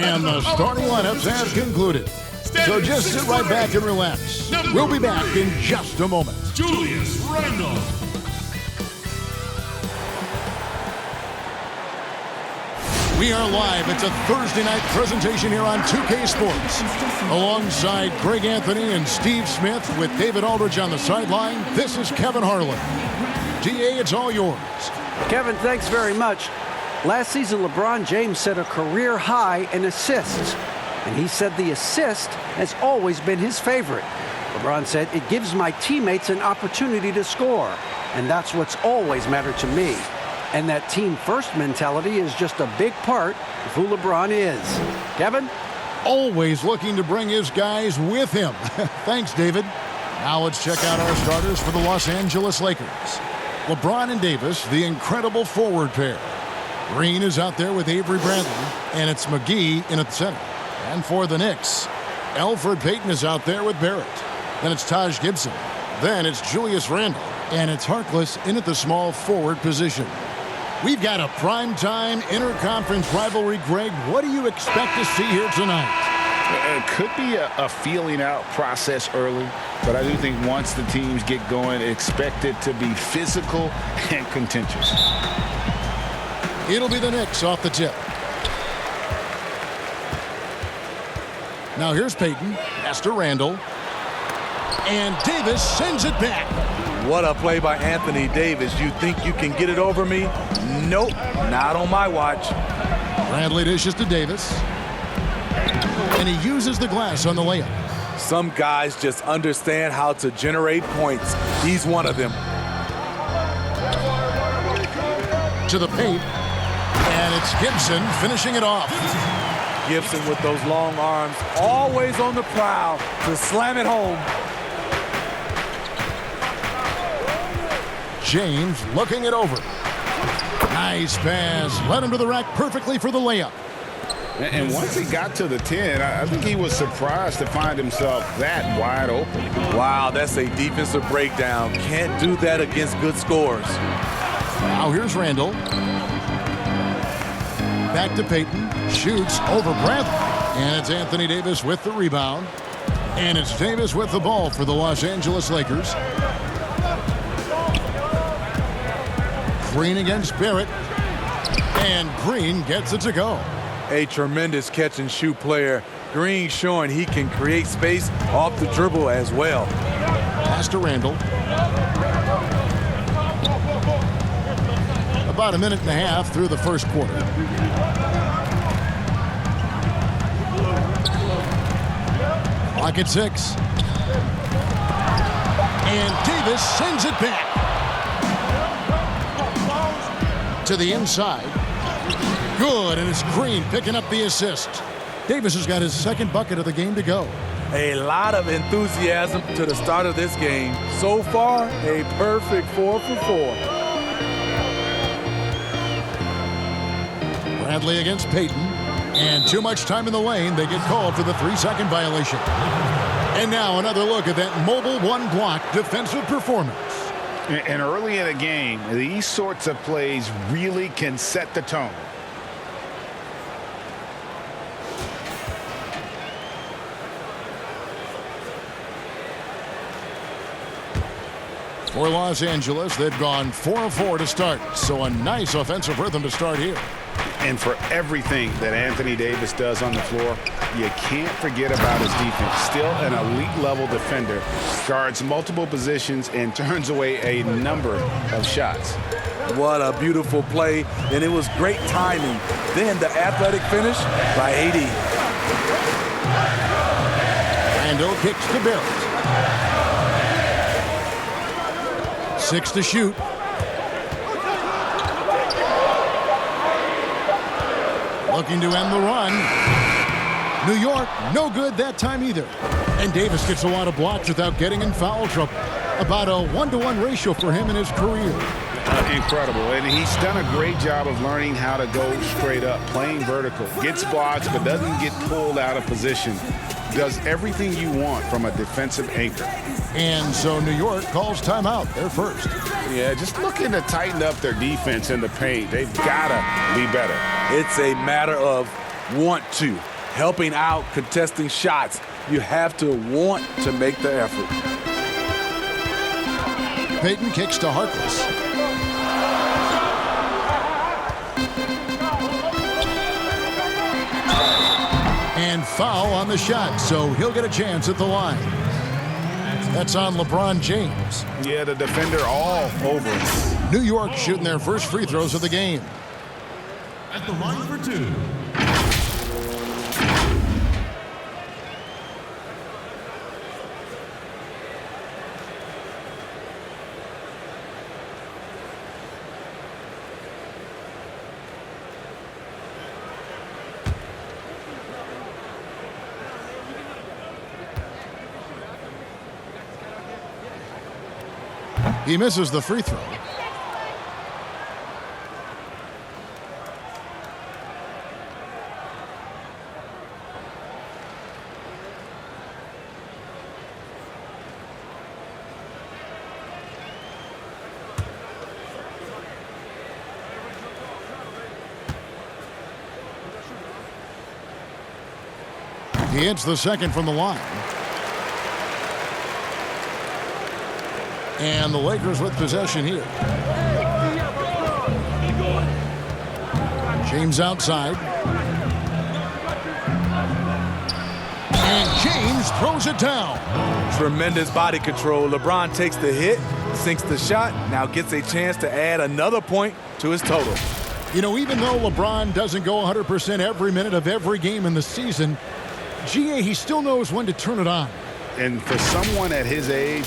And the starting lineups has concluded. So just sit right back and relax. We'll be back in just a moment. Julius Randle. We are live. It's a Thursday night presentation here on 2K Sports. Alongside Greg Anthony and Steve Smith with David Aldridge on the sideline, this is Kevin Harlan. DA, it's all yours. Kevin, thanks very much. Last season, LeBron James set a career high in assists. And he said the assist has always been his favorite. LeBron said, it gives my teammates an opportunity to score. And that's what's always mattered to me. And that team-first mentality is just a big part of who LeBron is. Kevin? Always looking to bring his guys with him. Thanks, David. Now let's check out our starters for the Los Angeles Lakers. LeBron and Davis, the incredible forward pair. Green is out there with Avery Bradley, and it's McGee in at the center. And for the Knicks, Elfrid Payton is out there with Barrett. Then it's Taj Gibson. Then it's Julius Randle, and it's Harkless in at the small forward position. We've got a primetime interconference rivalry, Greg. What do you expect to see here tonight? It could be a feeling out process early, but I do think once the teams get going, expect it to be physical and contentious. It'll be the Knicks off the tip. Now here's Payton, pass to Randle, and Davis sends it back. What a play by Anthony Davis. You think you can get it over me? Nope, not on my watch. Bradley dishes to Davis. And he uses the glass on the layup. Some guys just understand how to generate points. He's one of them. To the paint. And it's Gibson finishing it off. Gibson with those long arms, always on the prowl to slam it home. James looking it over. Nice pass. Led him to the rack perfectly for the layup. And once he got to the 10, I think he was surprised to find himself that wide open. Wow, that's a defensive breakdown. Can't do that against good scores. Now here's Randle. Back to Payton. Shoots over Bradley. And it's Anthony Davis with the rebound. And it's Davis with the ball for the Los Angeles Lakers. Green against Barrett. And Green gets it to go. A tremendous catch and shoot player. Green showing he can create space off the dribble as well. Pass to Randle. About a minute and a half through the first quarter. Clock at 6. And Davis sends it back. To the inside. Good, and it's Green picking up the assist. Davis has got his second bucket of the game to go. A lot of enthusiasm to the start of this game. So far, a perfect 4 for 4. Bradley against Payton. And too much time in the lane. They get called for the 3-second violation. And now another look at that mobile one-block defensive performance. And early in a game, these sorts of plays really can set the tone. For Los Angeles, they've gone 4 of 4 to start. So a nice offensive rhythm to start here. And for everything that Anthony Davis does on the floor, you can't forget about his defense. Still an elite-level defender, guards multiple positions, and turns away a number of shots. What a beautiful play, and it was great timing. Then the athletic finish by AD. Randle kicks to Barrett. 6 to shoot. Looking to end the run. New York, no good that time either. And Davis gets a lot of blocks without getting in foul trouble. About a 1-to-1 ratio for him in his career. Incredible, and he's done a great job of learning how to go straight up, playing vertical. Gets blocks, but doesn't get pulled out of position. Does everything you want from a defensive anchor. And so New York calls timeout. They're first. Yeah, just looking to tighten up their defense in the paint. They've got to be better. It's a matter of want to. helping out, contesting shots. You have to want to make the effort. Payton kicks to Harkless. And foul on the shot, so he'll get a chance at the line. That's on LeBron James. Yeah, the defender all over him. New York shooting their first free throws of the game. At the line for two. He misses the free throw. He hits the second from the line. And the Lakers with possession here. James outside. And James throws it down. Tremendous body control. LeBron takes the hit, sinks the shot, now gets a chance to add another point to his total. You know, even though LeBron doesn't go 100% every minute of every game in the season, GA, he still knows when to turn it on. And for someone at his age,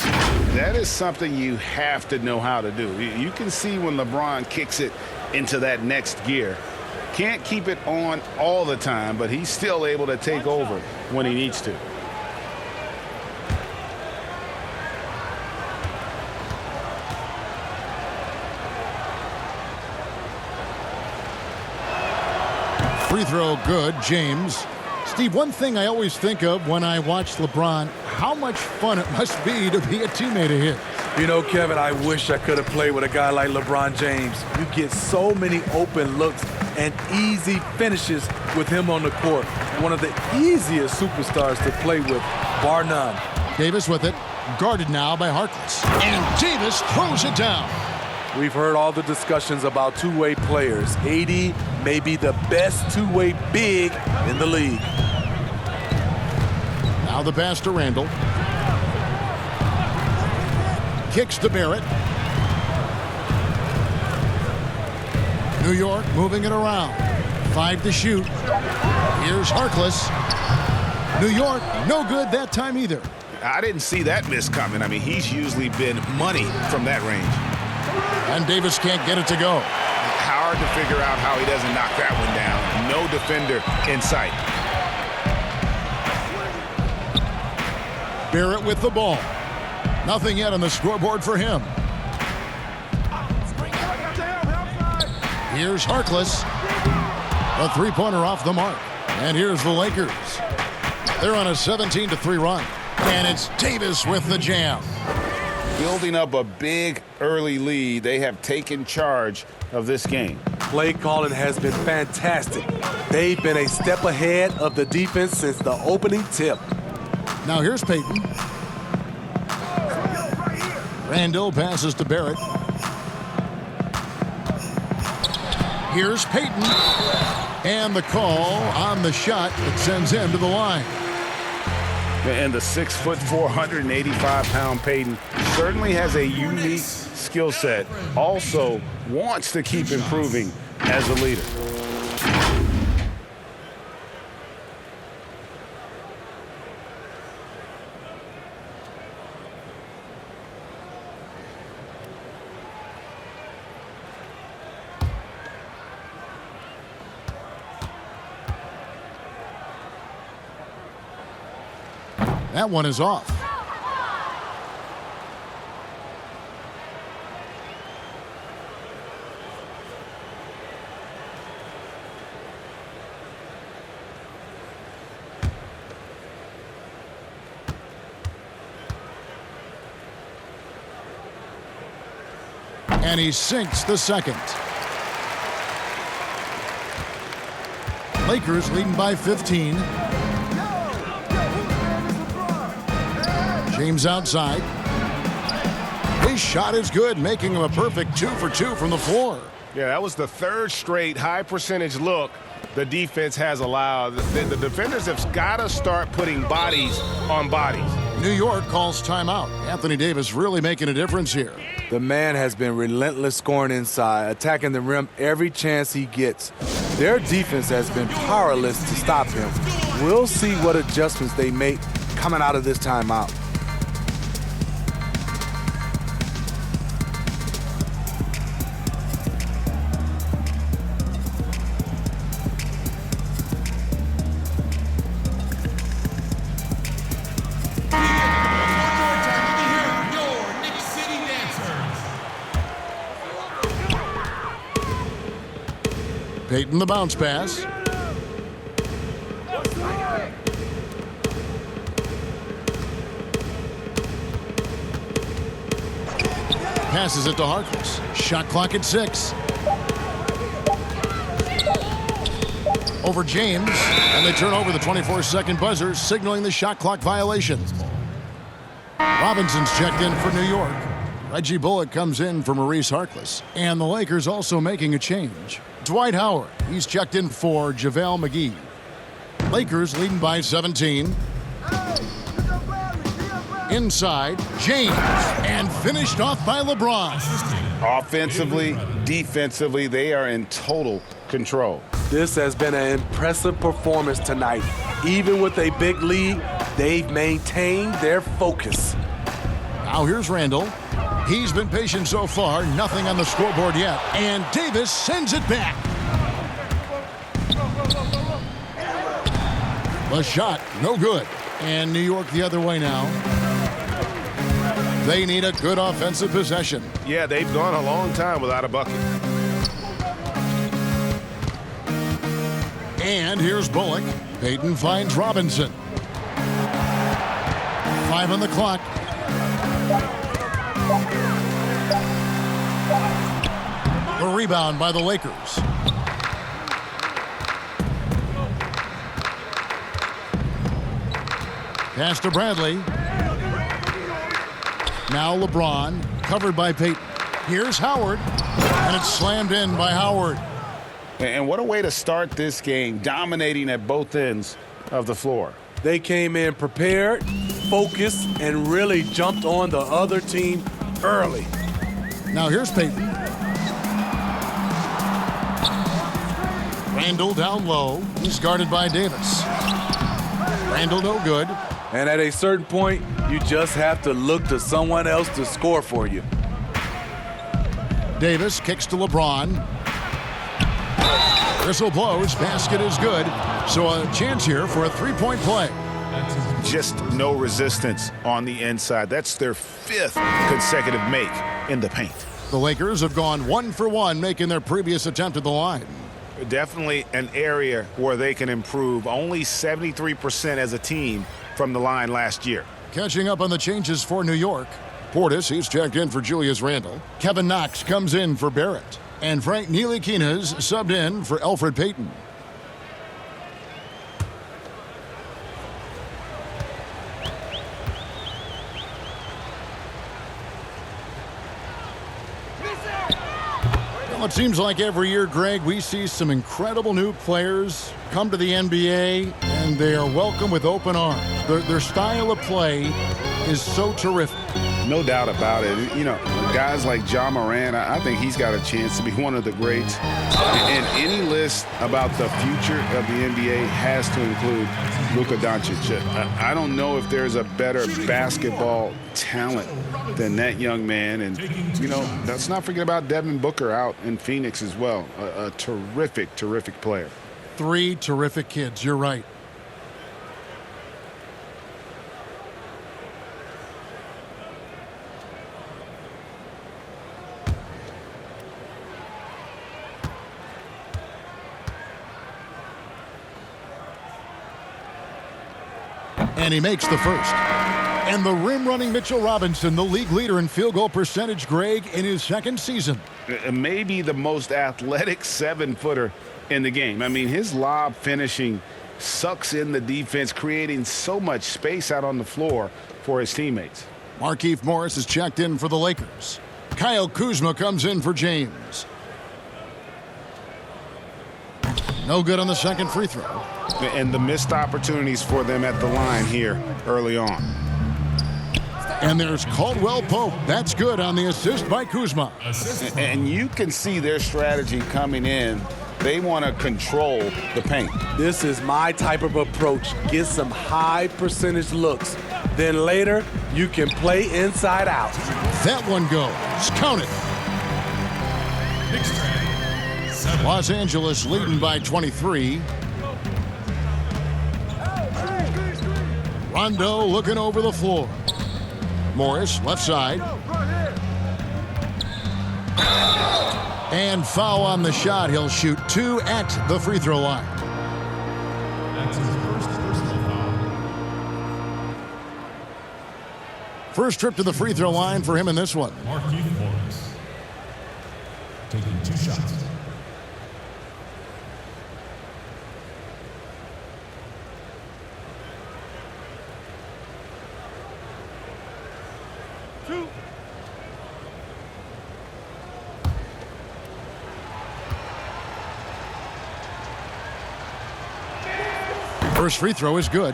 that is something you have to know how to do. You can see when LeBron kicks it into that next gear. Can't keep it on all the time, but he's still able to take over when he needs to. Free throw good, James. Steve, one thing I always think of when I watch LeBron, how much fun it must be to be a teammate of his. You know, Kevin, I wish I could have played with a guy like LeBron James. You get so many open looks and easy finishes with him on the court. One of the easiest superstars to play with, bar none. Davis with it, guarded now by Harkless. And Davis throws it down. We've heard all the discussions about two-way players. AD may be the best two-way big in the league. Now the pass to Randall. Kicks to Barrett. New York moving it around. 5 to shoot. Here's Harkless. New York, no good that time either. I didn't see that miss coming. I mean, he's usually been money from that range. And Davis can't get it to go. Hard to figure out how he doesn't knock that one down. No defender in sight. Barrett with the ball. Nothing yet on the scoreboard for him. Here's Harkless. A three-pointer off the mark. And here's the Lakers. They're on a 17-3 run. And it's Davis with the jam. Building up a big early lead, they have taken charge of this game. Play calling has been fantastic. They've been a step ahead of the defense since the opening tip. Now here's Payton. Randall passes to Barrett. Here's Payton. And the call on the shot that sends him to the line. And the 6'4", 485-pound Payton certainly has a unique skill set. Also wants to keep improving as a leader. That one is off. And he sinks the second. Lakers leading by 15. James outside. His shot is good, making him a perfect 2 for 2 from the floor. Yeah, that was the third straight high percentage look the defense has allowed. The defenders have got to start putting bodies on bodies. New York calls timeout. Anthony Davis really making a difference here. The man has been relentless scoring inside, attacking the rim every chance he gets. Their defense has been powerless to stop him. We'll see what adjustments they make coming out of this timeout. Payton the bounce pass. Passes it to Harkless. Shot clock at 6. Over James, and they turn over the 24-second buzzer, signaling the shot clock violation. Robinson's checked in for New York. Reggie Bullock comes in for Maurice Harkless. And the Lakers also making a change. Dwight Howard, he's checked in for JaVale McGee. Lakers leading by 17. Inside, James, and finished off by LeBron. Offensively, defensively, they are in total control. This has been an impressive performance tonight. Even with a big lead, they've maintained their focus. Now here's Randall. He's been patient so far, nothing on the scoreboard yet. And Davis sends it back. The shot, no good. And New York the other way now. They need a good offensive possession. Yeah, they've gone a long time without a bucket. And here's Bullock. Payton finds Robinson. 5 on the clock. The rebound by the Lakers. Pass to Bradley. Now LeBron, covered by Payton. Here's Howard, and it's slammed in by Howard. And what a way to start this game, dominating at both ends of the floor. They came in prepared, focused, and really jumped on the other team early. Now here's Payton. Randall down low. He's guarded by Davis. Randall no good. And at a certain point, you just have to look to someone else to score for you. Davis kicks to LeBron. Whistle blows. Basket is good. So a chance here for a three-point play. Just no resistance on the inside. That's their 5th consecutive make in the paint. The Lakers have gone 1 for 1, making their previous attempt at the line. Definitely an area where they can improve. Only 73% as a team from the line last year. Catching up on the changes for New York. Portis, he's checked in for Julius Randle. Kevin Knox comes in for Barrett. And Frank Ntilikina's subbed in for Elfrid Payton. Well, it seems like every year, Greg, we see some incredible new players come to the NBA, and they are welcome with open arms. Their style of play is so terrific. No doubt about it. You know, guys like Ja Morant, I think he's got a chance to be one of the greats. And any list about the future of the NBA has to include Luka Doncic. I don't know if there's a better basketball talent than that young man. And, you know, let's not forget about Devin Booker out in Phoenix as well. A terrific, terrific player. 3 terrific kids. You're right. And he makes the first. And the rim-running Mitchell Robinson, the league leader in field goal percentage, Greg, in his 2nd season. Maybe the most athletic 7-footer in the game. I mean, his lob finishing sucks in the defense, creating so much space out on the floor for his teammates. Markieff Morris is checked in for the Lakers. Kyle Kuzma comes in for James. No good on the second free throw. And the missed opportunities for them at the line here early on. And there's Caldwell Pope. That's good on the assist by Kuzma. And you can see their strategy coming in. They want to control the paint. This is my type of approach. Get some high percentage looks. Then later, you can play inside out. That one goes. Count it. Los Angeles leading by 23. Rondo looking over the floor. Morris, left side. And foul on the shot. He'll shoot 2 at the free throw line. That's his first personal foul. First trip to the free throw line for him in this one. Markieff Morris taking 2 shots. First free throw is good.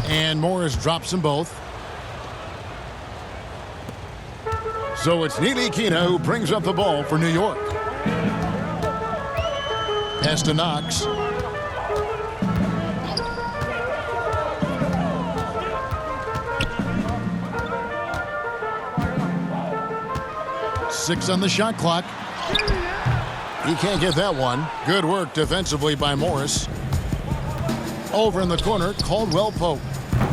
And Morris drops them both. So it's Ntilikina who brings up the ball for New York. Pass to Knox. Six on the shot clock. He can't get that one. Good work defensively by Morris. Over in the corner, Caldwell Pope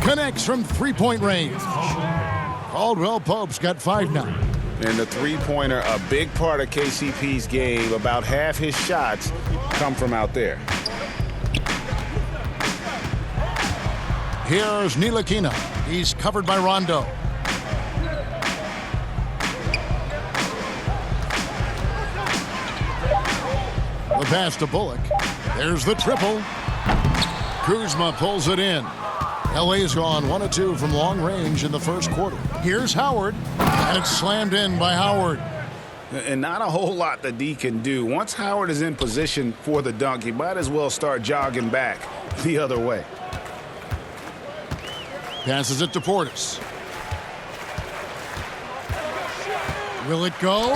connects from three-point range. Caldwell Pope's got 5 now. And the three-pointer, a big part of KCP's game. About half his shots come from out there. Here's Ntilikina. He's covered by Rondo. The pass to Bullock. There's the triple. Kuzma pulls it in. LA's gone 1 of 2 from long range in the first quarter. Here's Howard, and it's slammed in by Howard. And not a whole lot that D can do. Once Howard is in position for the dunk, he might as well start jogging back the other way. Passes it to Portis. Will it go?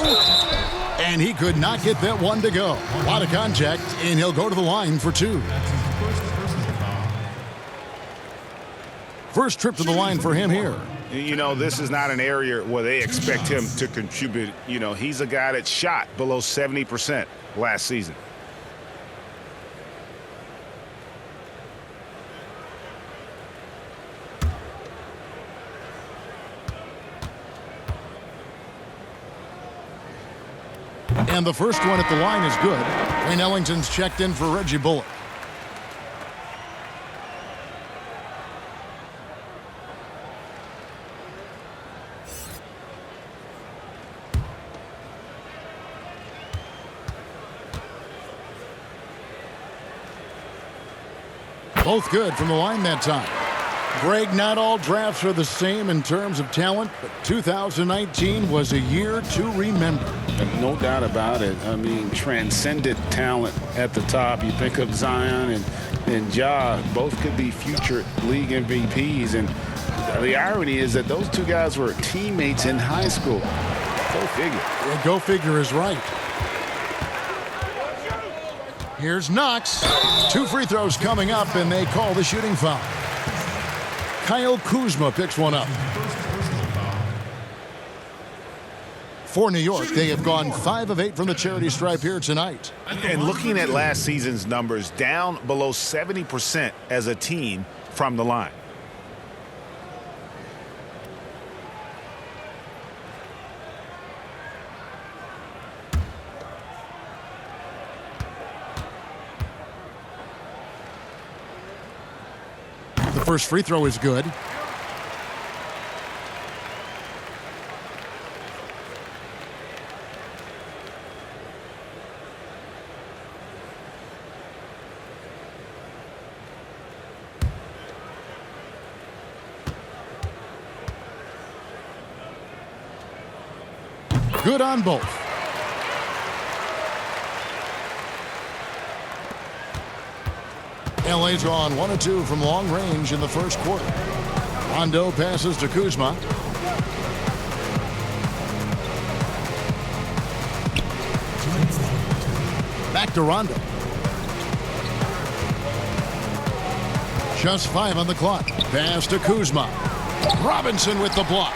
And he could not get that one to go. A lot of contact, and he'll go to the line for 2. That's his first personal foul. First trip to the line for him here. You know, this is not an area where they expect him to contribute. You know, he's a guy that shot below 70% last season. And the first one at the line is good. Wayne Ellington's checked in for Reggie Bullock. Both good from the line that time. Greg, not all drafts are the same in terms of talent, but 2019 was a year to remember. No doubt about it. I mean, transcendent talent at the top. You think of Zion and Ja, both could be future league MVPs. And the irony is that those two guys were teammates in high school. Go figure. Yeah, go figure is right. Here's Knox. 2 free throws coming up, and they call the shooting foul. Kyle Kuzma picks one up. For New York, they have gone 5 of 8 from the charity stripe here tonight. And looking at last season's numbers, down below 70% as a team from the line. First free throw is good. Good on both. LA drawn 1 of 2 from long range in the first quarter. Rondo passes to Kuzma. Back to Rondo. Just 5 on the clock. Pass to Kuzma. Robinson with the block.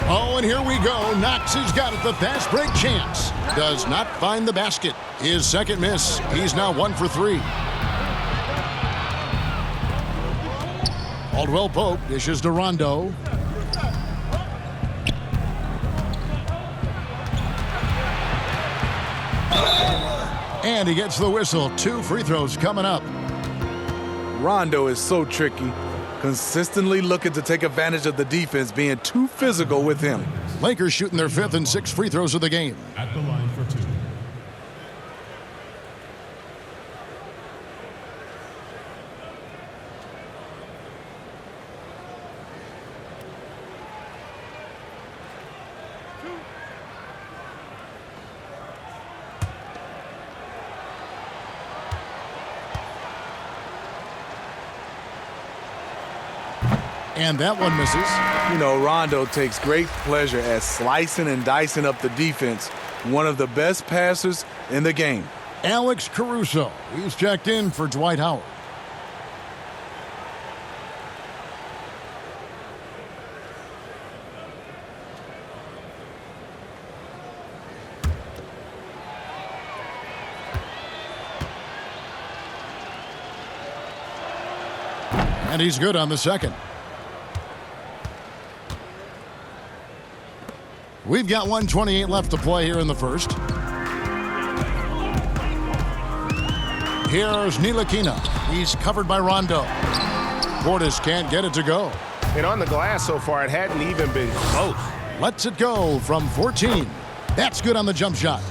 Oh, and here we go. Knox has got it. The fast break chance. Does not find the basket. His second miss. He's now 1 for 3. Caldwell Pope dishes to Rondo. And he gets the whistle. 2 free throws coming up. Rondo is so tricky. Consistently looking to take advantage of the defense being too physical with him. Lakers shooting their 5th and 6th free throws of the game. At the line for 2. And that one misses. You know, Rondo takes great pleasure at slicing and dicing up the defense. One of the best passers in the game. Alex Caruso. He's checked in for Dwight Howard. And he's good on the second. We've got 1:28 left to play here in the first. Here's Ntilikina. He's covered by Rondo. Portis can't get it to go. And on the glass so far, it hadn't even been close. Lets it go from 14. That's good on the jump shot.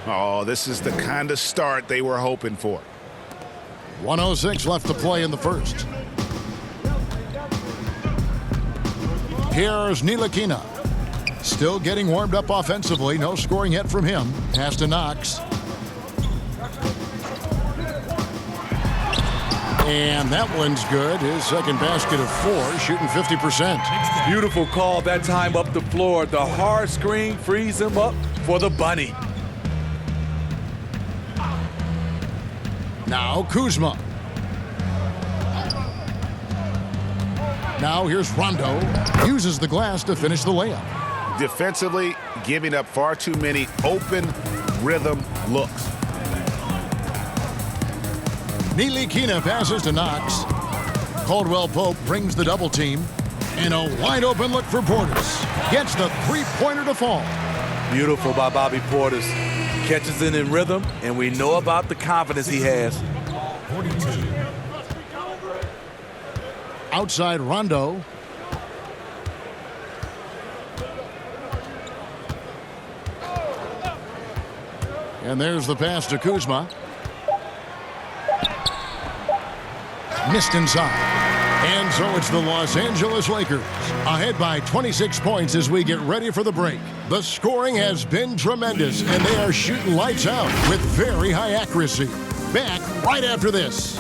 Oh, this is the kind of start they were hoping for. 1:06 left to play in the first. Here's Ntilikina. Still getting warmed up offensively. No scoring yet from him. Pass to Knox. And that one's good. His second basket of 4, shooting 50%. Beautiful call that time up the floor. The hard screen frees him up for the bunny. Now Kuzma. Now here's Rondo. Uses the glass to finish the layup. Defensively, giving up far too many open rhythm looks. Ntilikina passes to Knox. Caldwell Pope brings the double team. And a wide open look for Portis. Gets the three-pointer to fall. Beautiful by Bobby Portis. Catches it in rhythm, and we know about the confidence he has. 42. Outside Rondo. And there's the pass to Kuzma. Missed inside. And so it's the Los Angeles Lakers ahead by 26 points as we get ready for the break. The scoring has been tremendous, and they are shooting lights out with very high accuracy. Back right after this.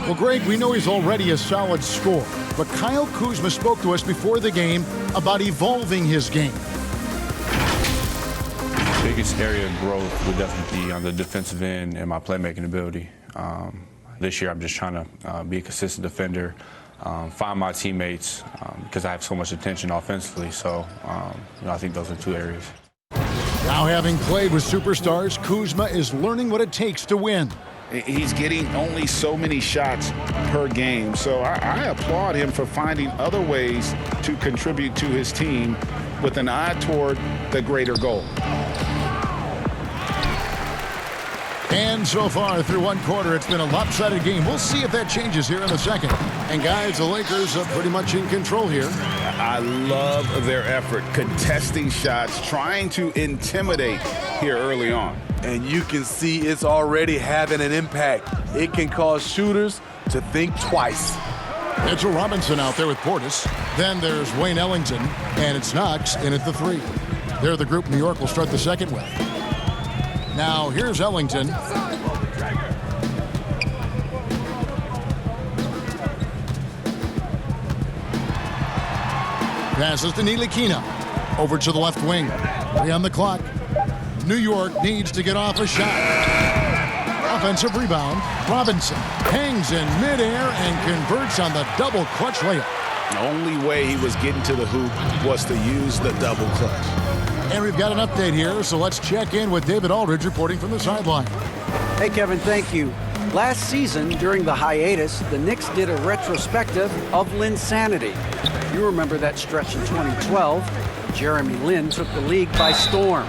Well, Greg, we know he's already a solid scorer, but Kyle Kuzma spoke to us before the game about evolving his game. Biggest area of growth would definitely be on the defensive end and my playmaking ability. this year I'm just trying to be a consistent defender, find my teammates because I have so much attention offensively. So I think those are two areas. Now, having played with superstars, Kuzma is learning what it takes to win. He's getting only so many shots per game, so I applaud him for finding other ways to contribute to his team with an eye toward the greater goal. And so far through one quarter, it's been a lopsided game. We'll see if that changes here in the second. And guys, the Lakers are pretty much in control here. I love their effort, contesting shots, trying to intimidate here early on. And you can see it's already having an impact. It can cause shooters to think twice. Mitchell Robinson out there with Portis. Then there's Wayne Ellington, and it's Knox in at the 3. They're the group New York will start the second with. Now here's Ellington. Passes to Ntilikina. Over to the left wing. 3 on the clock. New York needs to get off a shot. Offensive rebound. Robinson hangs in midair and converts on the double clutch layup. The only way he was getting to the hoop was to use the double clutch. And we've got an update here, so let's check in with David Aldridge reporting from the sideline. Hey, Kevin, thank you. Last season, during the hiatus, the Knicks did a retrospective of Linsanity. You remember that stretch in 2012. Jeremy Lin took the league by storm.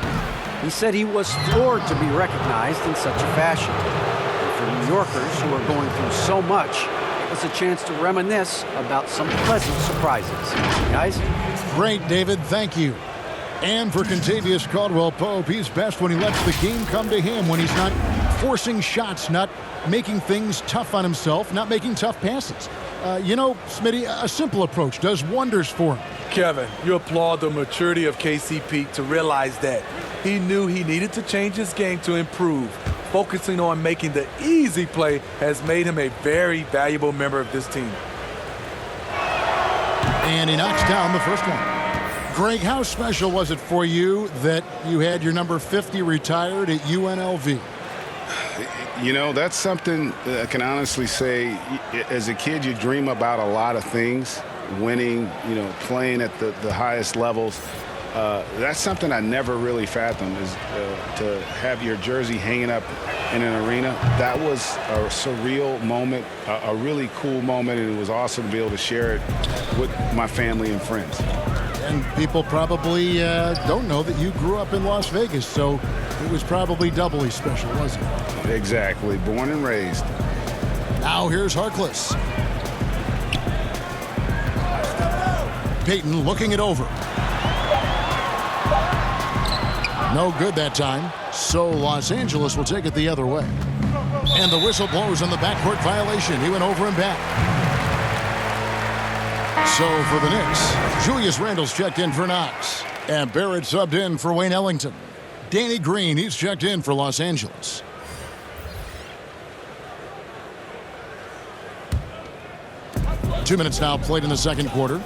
He said he was floored to be recognized in such a fashion. And for New Yorkers who are going through so much, it was a chance to reminisce about some pleasant surprises. Guys? Great, David. Thank you. And for Contavious Caldwell-Pope, he's best when he lets the game come to him, when he's not forcing shots, not making things tough on himself, not making tough passes. Smitty, a simple approach does wonders for him. Kevin, you applaud the maturity of KCP to realize that. He knew he needed to change his game to improve. Focusing on making the easy play has made him a very valuable member of this team. And he knocks down the first one. Greg, how special was it for you that you had your number 50 retired at UNLV? You know, that's something I can honestly say. As a kid, you dream about a lot of things, winning, playing at the highest levels. That's something I never really fathomed, is to have your jersey hanging up in an arena. That was a surreal moment, a really cool moment, and it was awesome to be able to share it with my family and friends. And people probably don't know that you grew up in Las Vegas, so it was probably doubly special, wasn't it? Exactly. Born and raised. Now here's Harkless. Payton looking it over. No good that time, so Los Angeles will take it the other way. And the whistle blows on the backcourt violation. He went over and back. So for the Knicks, Julius Randle's checked in for Knox. And Barrett subbed in for Wayne Ellington. Danny Green, he's checked in for Los Angeles. Two minutes now played in the second quarter.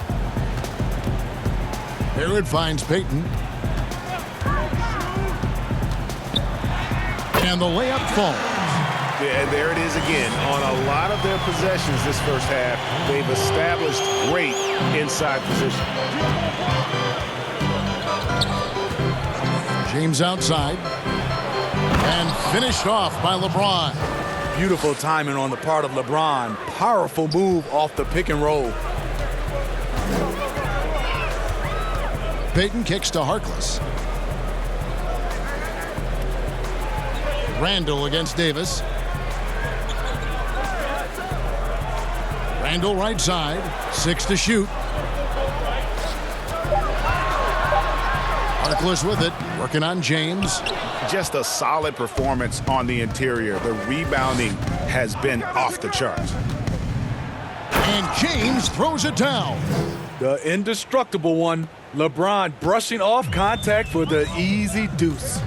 Barrett finds Payton. And the layup falls. Yeah, there it is again. On a lot of their possessions this first half, they've established great inside position. James outside. And finished off by LeBron. Beautiful timing on the part of LeBron. Powerful move off the pick and roll. Payton kicks to Harkless. Randle against Davis. Randle right side. 6 to shoot. Harkless with it. Working on James. Just a solid performance on the interior. The rebounding has been off the charts. And James throws it down. The indestructible one. LeBron brushing off contact for the easy deuce.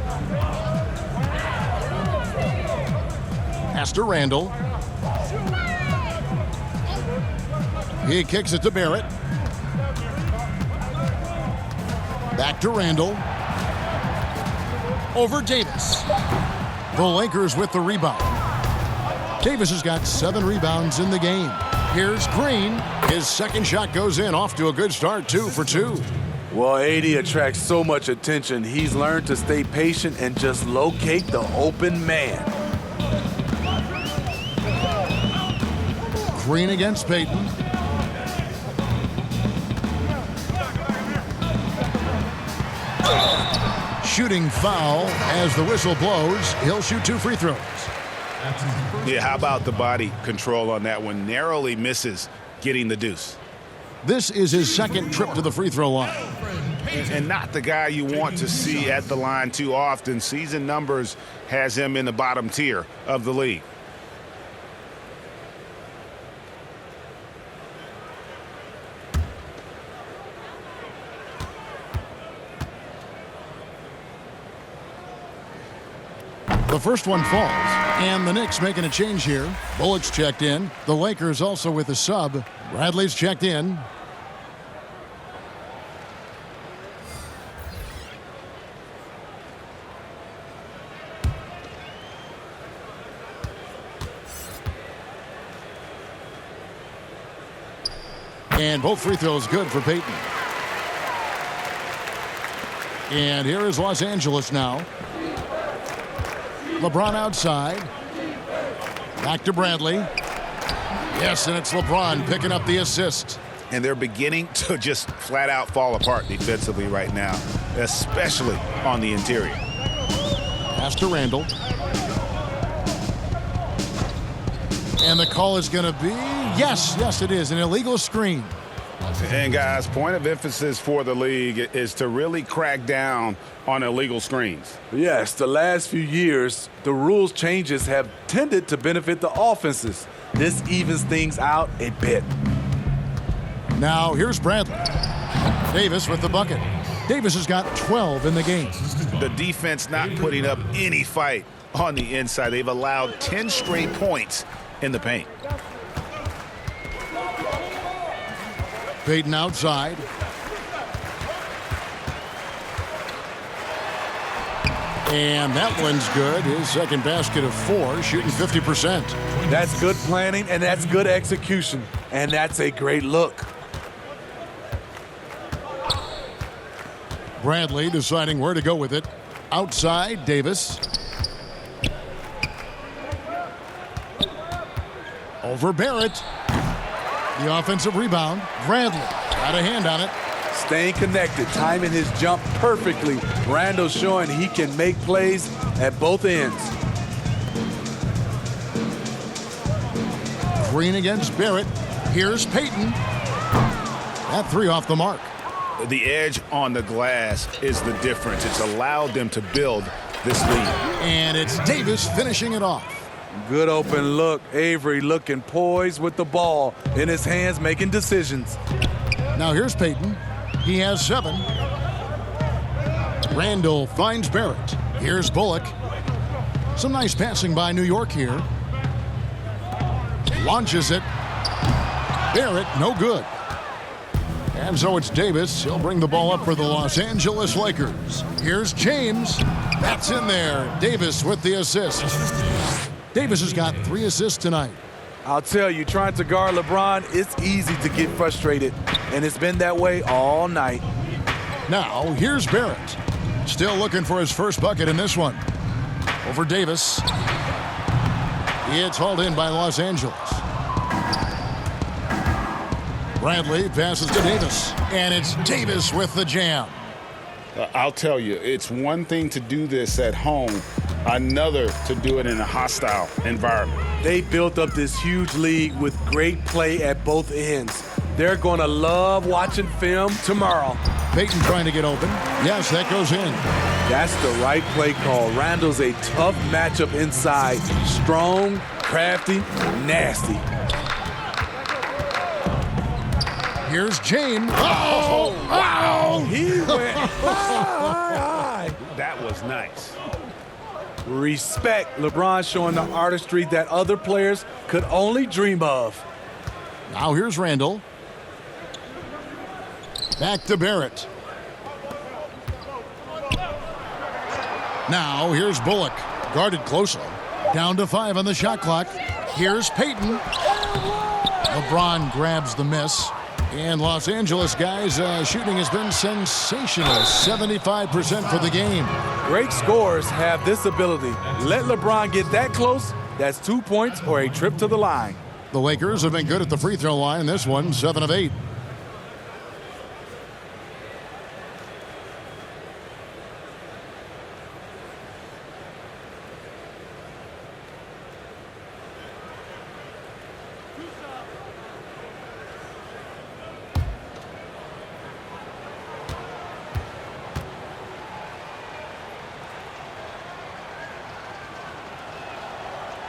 Pass to Randle. He kicks it to Barrett. Back to Randle. Over Davis. The Lakers with the rebound. Davis has got 7 rebounds in the game. Here's Green. His second shot goes in, off to a good start, 2 for 2. Well, AD attracts so much attention. He's learned to stay patient and just locate the open man. Green against Payton. Shooting foul as the whistle blows. He'll shoot 2 free throws. Yeah, how about the body control on that one? Narrowly misses getting the deuce. This is his second trip to the free throw line. And not the guy you want to see at the line too often. Season numbers has him in the bottom tier of the league. The first one falls, and the Knicks making a change here. Bullock's checked in. The Lakers also with a sub. Bradley's checked in. And both free throws good for Payton. And here is Los Angeles now. LeBron outside. Back to Bradley. Yes, and it's LeBron picking up the assist. And they're beginning to just flat out fall apart defensively right now, especially on the interior. Pass to Randall. And the call is going to be, yes, it is, an illegal screen. And guys, point of emphasis for the league is to really crack down on illegal screens. Yes, the last few years, the rules changes have tended to benefit the offenses. This evens things out a bit. Now here's Bradley. Davis with the bucket. Davis has got 12 in the game. The defense not putting up any fight on the inside. They've allowed 10 straight points in the paint. Payton outside. And that one's good. His second basket of 4, shooting 50%. That's good planning, and that's good execution. And that's a great look. Bradley deciding where to go with it. Outside, Davis. Over Barrett. The offensive rebound. Bradley got a hand on it. Staying connected, timing his jump perfectly. Randall showing he can make plays at both ends. Green against Barrett. Here's Payton. That 3 off the mark. The edge on the glass is the difference. It's allowed them to build this lead. And it's Davis finishing it off. Good open look. Avery looking poised with the ball in his hands, making decisions. Now here's Payton. He has 7. Randall finds Barrett. Here's Bullock. Some nice passing by New York here. Launches it. Barrett, no good. And so it's Davis. He'll bring the ball up for the Los Angeles Lakers. Here's James. That's in there. Davis with the assist. Davis has got 3 assists tonight. I'll tell you, trying to guard LeBron, it's easy to get frustrated. And it's been that way all night. Now, here's Barrett. Still looking for his first bucket in this one. Over Davis. It's hauled in by Los Angeles. Bradley passes to Davis. And it's Davis with the jam. I'll tell you, it's one thing to do this at home, another to do it in a hostile environment. They built up this huge league with great play at both ends. They're going to love watching film tomorrow. Payton trying to get open. Yes, that goes in. That's the right play call. Randall's a tough matchup inside. Strong, crafty, nasty. Here's James. Oh, wow. He went high. That was nice. Respect. LeBron showing the artistry that other players could only dream of. Now here's Randall. Back to Barrett. Now here's Bullock. Guarded closely. Down to 5 on the shot clock. Here's Payton. LeBron grabs the miss. And Los Angeles guys, shooting has been sensational. 75% for the game. Great scorers have this ability. Let LeBron get that close, that's 2 points or a trip to the line. The Lakers have been good at the free throw line. This one, 7 of 8.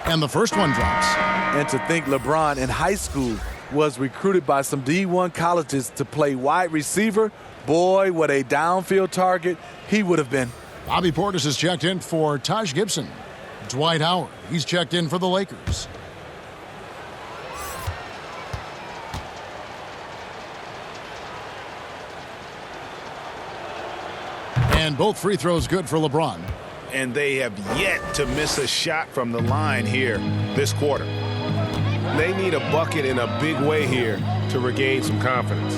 And the first one drops. And to think LeBron in high school was recruited by some D1 colleges to play wide receiver, boy, what a downfield target he would have been. Bobby Portis is checked in for Taj Gibson. Dwight Howard, he's checked in for the Lakers. And both free throws good for LeBron. And they have yet to miss a shot from the line here this quarter. They need a bucket in a big way here to regain some confidence.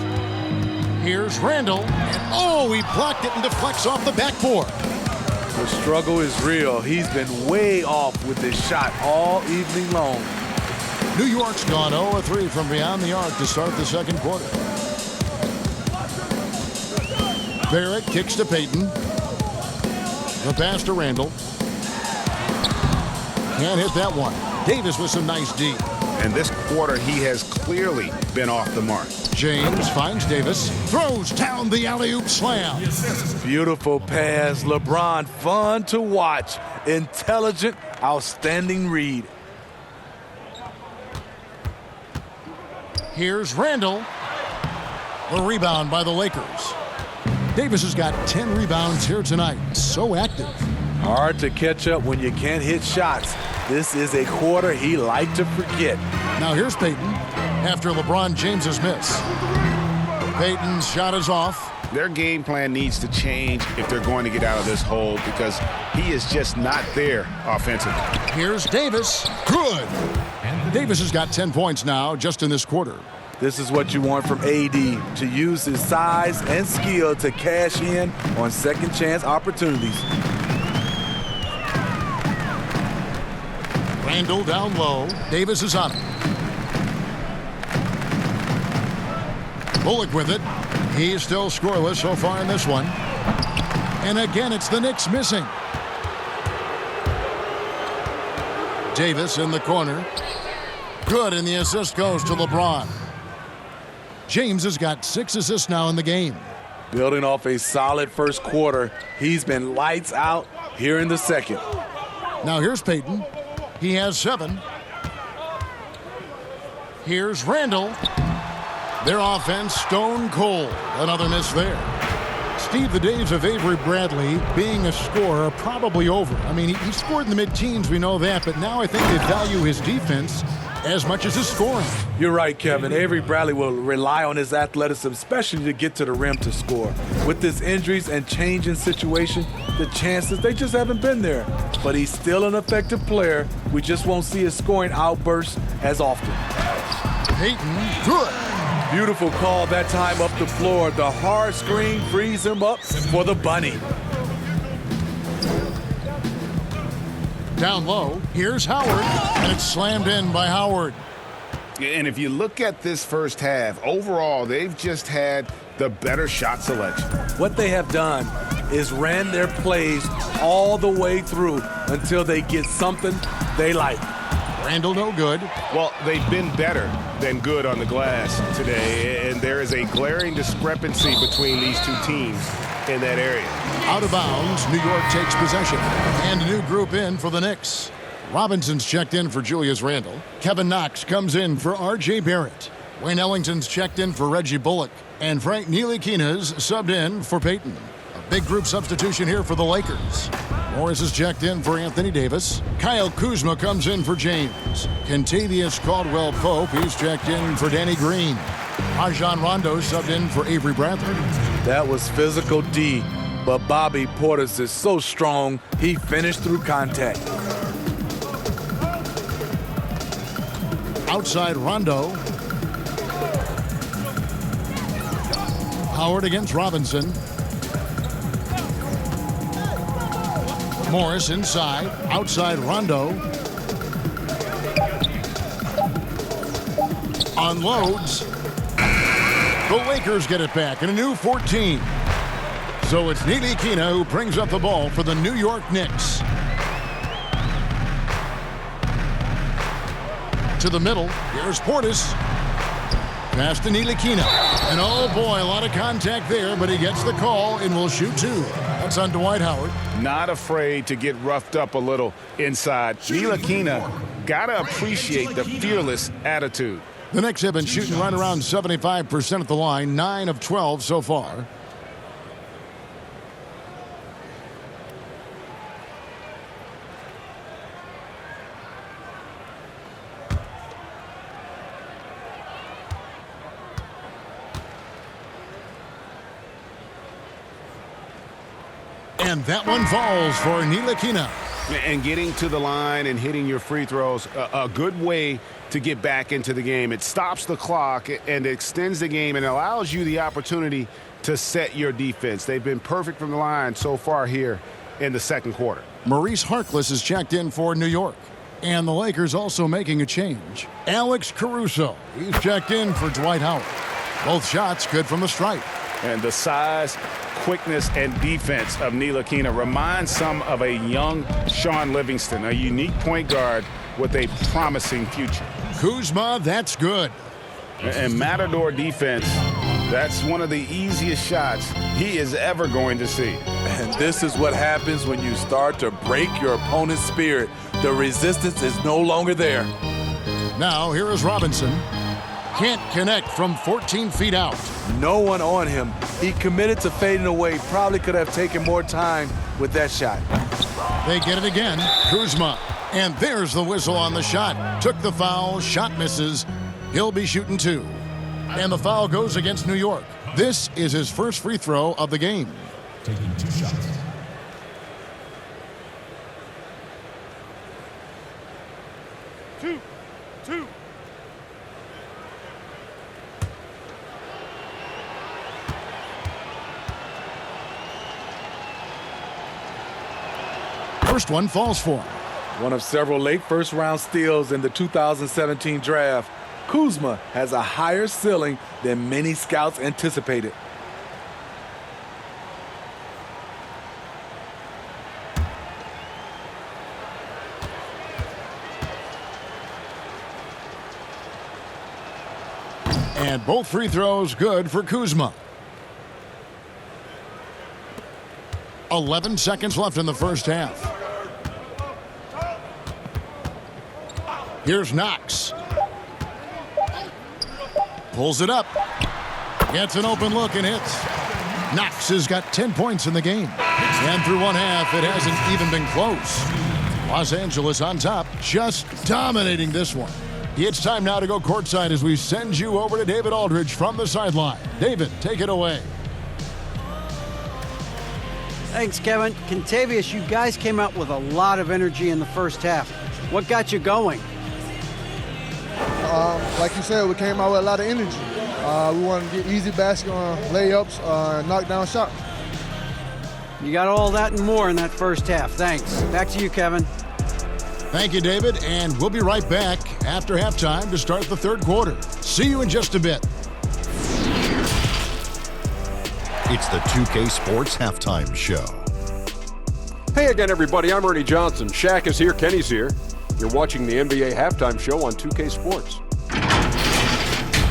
Here's Randall. And oh, he blocked it and deflects off the backboard. The struggle is real. He's been way off with this shot all evening long. New York's gone 0-3 from beyond the arc to start the second quarter. Barrett kicks to Payton. The pass to Randall. Can't hit that one. Davis with some nice D. And this quarter, he has clearly been off the mark. James finds Davis. Throws down the alley-oop slam. Beautiful pass. LeBron, fun to watch. Intelligent, outstanding read. Here's Randall. The rebound by the Lakers. Davis has got 10 rebounds here tonight. So active. Hard to catch up when you can't hit shots. This is a quarter he liked to forget. Now here's Payton after LeBron James's miss. Payton's shot is off. Their game plan needs to change if they're going to get out of this hole because he is just not there offensively. Here's Davis. Good. Davis has got 10 points now just in this quarter. This is what you want from AD, to use his size and skill to cash in on second chance opportunities. Randall down low. Davis is on it. Bullock with it. He's still scoreless so far in this one. And again, it's the Knicks missing. Davis in the corner. Good, and the assist goes to LeBron. James has got 6 assists now in the game. Building off a solid first quarter, he's been lights out here in the second. Now here's Payton. He has 7. Here's Randall. Their offense stone cold. Another miss there. Steve, the days of Avery Bradley being a scorer are probably over. I mean, he scored in the mid-teens, we know that, but now I think they value his defense as much as his scoring. You're right, Kevin. Avery Bradley will rely on his athleticism, especially to get to the rim to score. With his injuries and change in situation, the chances, they just haven't been there. But he's still an effective player. We just won't see his scoring outbursts as often. Payton, good. Beautiful call that time up the floor. The hard screen frees him up for the bunny. Down low, here's Howard, and it's slammed in by Howard. And if you look at this first half, overall, they've just had the better shot selection. What they have done is ran their plays all the way through until they get something they like. Randall no good. Well, they've been better than good on the glass today, and there is a glaring discrepancy between these two teams in that area. Out of bounds, New York takes possession. And a new group in for the Knicks. Robinson's checked in for Julius Randle. Kevin Knox comes in for R.J. Barrett. Wayne Ellington's checked in for Reggie Bullock. And Frank Ntilikina's subbed in for Payton. A big group substitution here for the Lakers. Morris is checked in for Anthony Davis. Kyle Kuzma comes in for James. Kentavious Caldwell-Pope, he's checked in for Danny Green. Rajon Rondo subbed in for Avery Bradley. That was physical D, but Bobby Portis is so strong, he finished through contact. outside Rondo. Howard against Robinson. Morris inside, outside Rondo. Unloads. The Lakers get it back in a new 14. So it's Ntilikina who brings up the ball for the New York Knicks. To the middle, here's Portis. Pass to Ntilikina. And oh boy, a lot of contact there, but he gets the call and will shoot two. That's on Dwight Howard. Not afraid to get roughed up a little inside. Ntilikina gotta appreciate the fearless attitude. The Knicks have been shooting right around 75% at the line, 9 of 12 so far. And that one falls for Ntilikina. And getting to the line and hitting your free throws, a good way to get back into the game. It stops the clock and extends the game and allows you the opportunity to set your defense. They've been perfect from the line so far here in the second quarter. Maurice Harkless is checked in for New York. And the Lakers also making a change. Alex Caruso, he's checked in for Dwight Howard. Both shots good from the stripe. And the size, quickness, and defense of Ntilikina reminds some of a young Sean Livingston, a unique point guard with a promising future. Kuzma, that's good. And Matador defense, that's one of the easiest shots he is ever going to see. And this is what happens when you start to break your opponent's spirit. The resistance is no longer there. Now here is Robinson. Can't connect from 14 feet out. No one on him. He committed to fading away. Probably could have taken more time with that shot. They get it again. Kuzma. And there's the whistle on the shot. Took the foul. Shot misses. He'll be shooting two. And the foul goes against New York. This is his first free throw of the game. Taking 2 shots. Two. First one falls for him. One of several late first-round steals in the 2017 draft, Kuzma has a higher ceiling than many scouts anticipated. And both free throws good for Kuzma. 11 seconds left in the first half. Here's Knox. Pulls it up. Gets an open look and hits. Knox has got 10 points in the game. And through one half, it hasn't even been close. Los Angeles on top, just dominating this one. It's time now to go courtside as we send you over to David Aldridge from the sideline. David, take it away. Thanks, Kevin. Contavious, you guys came out with a lot of energy in the first half. What got you going? Like you said, we came out with a lot of energy. We wanted to get easy basket layups, knock down shots. You got all that and more in that first half. Thanks. Back to you, Kevin. Thank you, David, and we'll be right back after halftime to start the third quarter. See you in just a bit. It's the 2K Sports Halftime Show. Hey again, everybody. I'm Ernie Johnson. Shaq is here. Kenny's here. You're watching the NBA Halftime Show on 2K Sports.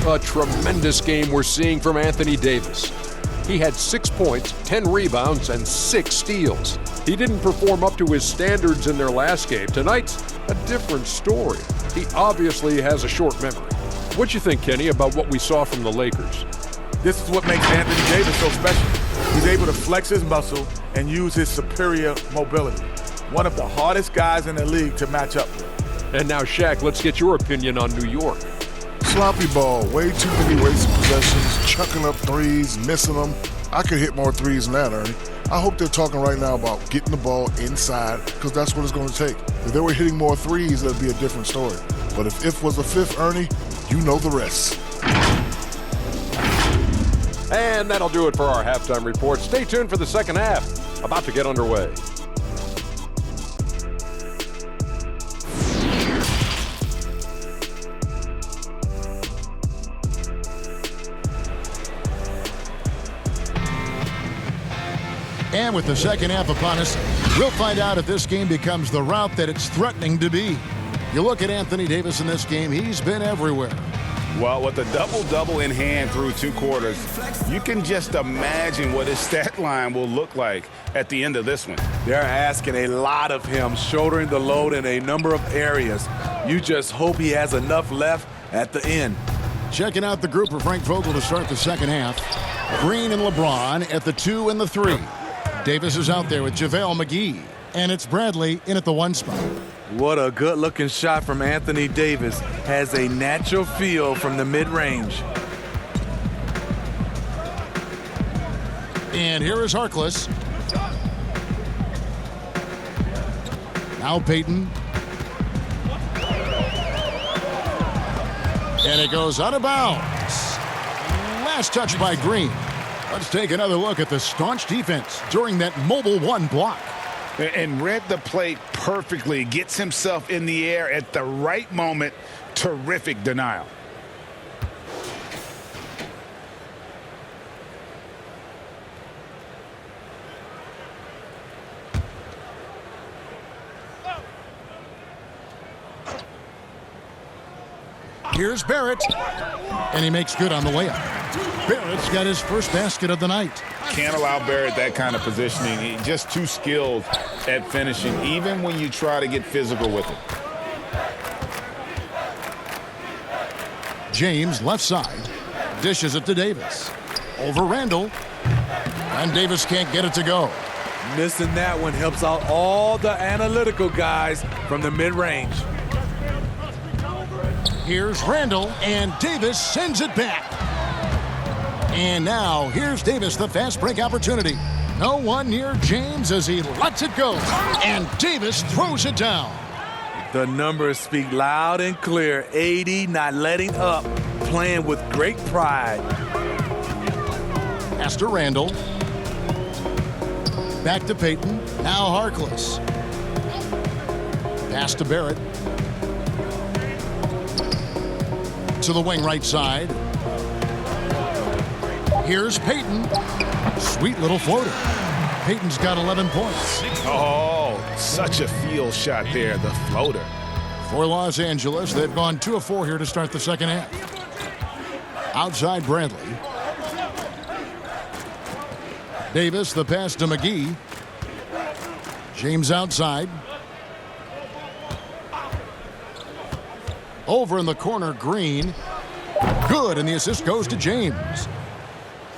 A tremendous game we're seeing from Anthony Davis. He had 6 points, 10 rebounds, and 6 steals. He didn't perform up to his standards in their last game. Tonight's a different story. He obviously has a short memory. What you think, Kenny, about what we saw from the Lakers? This is what makes Anthony Davis so special. He's able to flex his muscle and use his superior mobility. One of the hardest guys in the league to match up with. And now, Shaq, let's get your opinion on New York. Sloppy ball, way too many wasted possessions, chucking up threes, missing them. I could hit more threes than that, Ernie. I hope they're talking right now about getting the ball inside, because that's what it's going to take. If they were hitting more threes, that'd be a different story. But if was a fifth, Ernie, you know the rest. And that'll do it for our halftime report. Stay tuned for the second half, about to get underway. And with the second half upon us, we'll find out if this game becomes the route that it's threatening to be. You look at Anthony Davis in this game, he's been everywhere. Well, with a double-double in hand through 2 quarters, you can just imagine what his stat line will look like at the end of this one. They're asking a lot of him, shouldering the load in a number of areas. You just hope he has enough left at the end. Checking out the group for Frank Vogel to start the second half. Green and LeBron at the 2 and the 3. Davis is out there with JaVale McGee, and it's Bradley in at the 1 spot. What a good-looking shot from Anthony Davis. Has a natural feel from the mid-range. And here is Harkless. Now Payton. And it goes out of bounds. Last touch by Green. Let's take another look at the staunch defense during that mobile 1 block. And read the play perfectly. Gets himself in the air at the right moment. Terrific denial. Here's Barrett. And he makes good on the layup. Barrett's got his first basket of the night. Can't allow Barrett that kind of positioning. He's just too skilled at finishing, even when you try to get physical with it. James, left side, dishes it to Davis. Over Randall. And Davis can't get it to go. Missing that one helps out all the analytical guys from the mid-range. Here's Randall, and Davis sends it back. And now, here's Davis, the fast break opportunity. No one near James as he lets it go. And Davis throws it down. The numbers speak loud and clear. 80, not letting up, playing with great pride. Pass to Randall. Back to Payton. Now Harkless. Pass to Barrett. To the wing right side. Here's Payton. Sweet little floater. Payton's got 11 points. Oh, such a field shot there, the floater. For Los Angeles, they've gone 2 of 4 here to start the second half. Outside Bradley. Davis, the pass to McGee. James outside. Over in the corner, Green. Good, and the assist goes to James.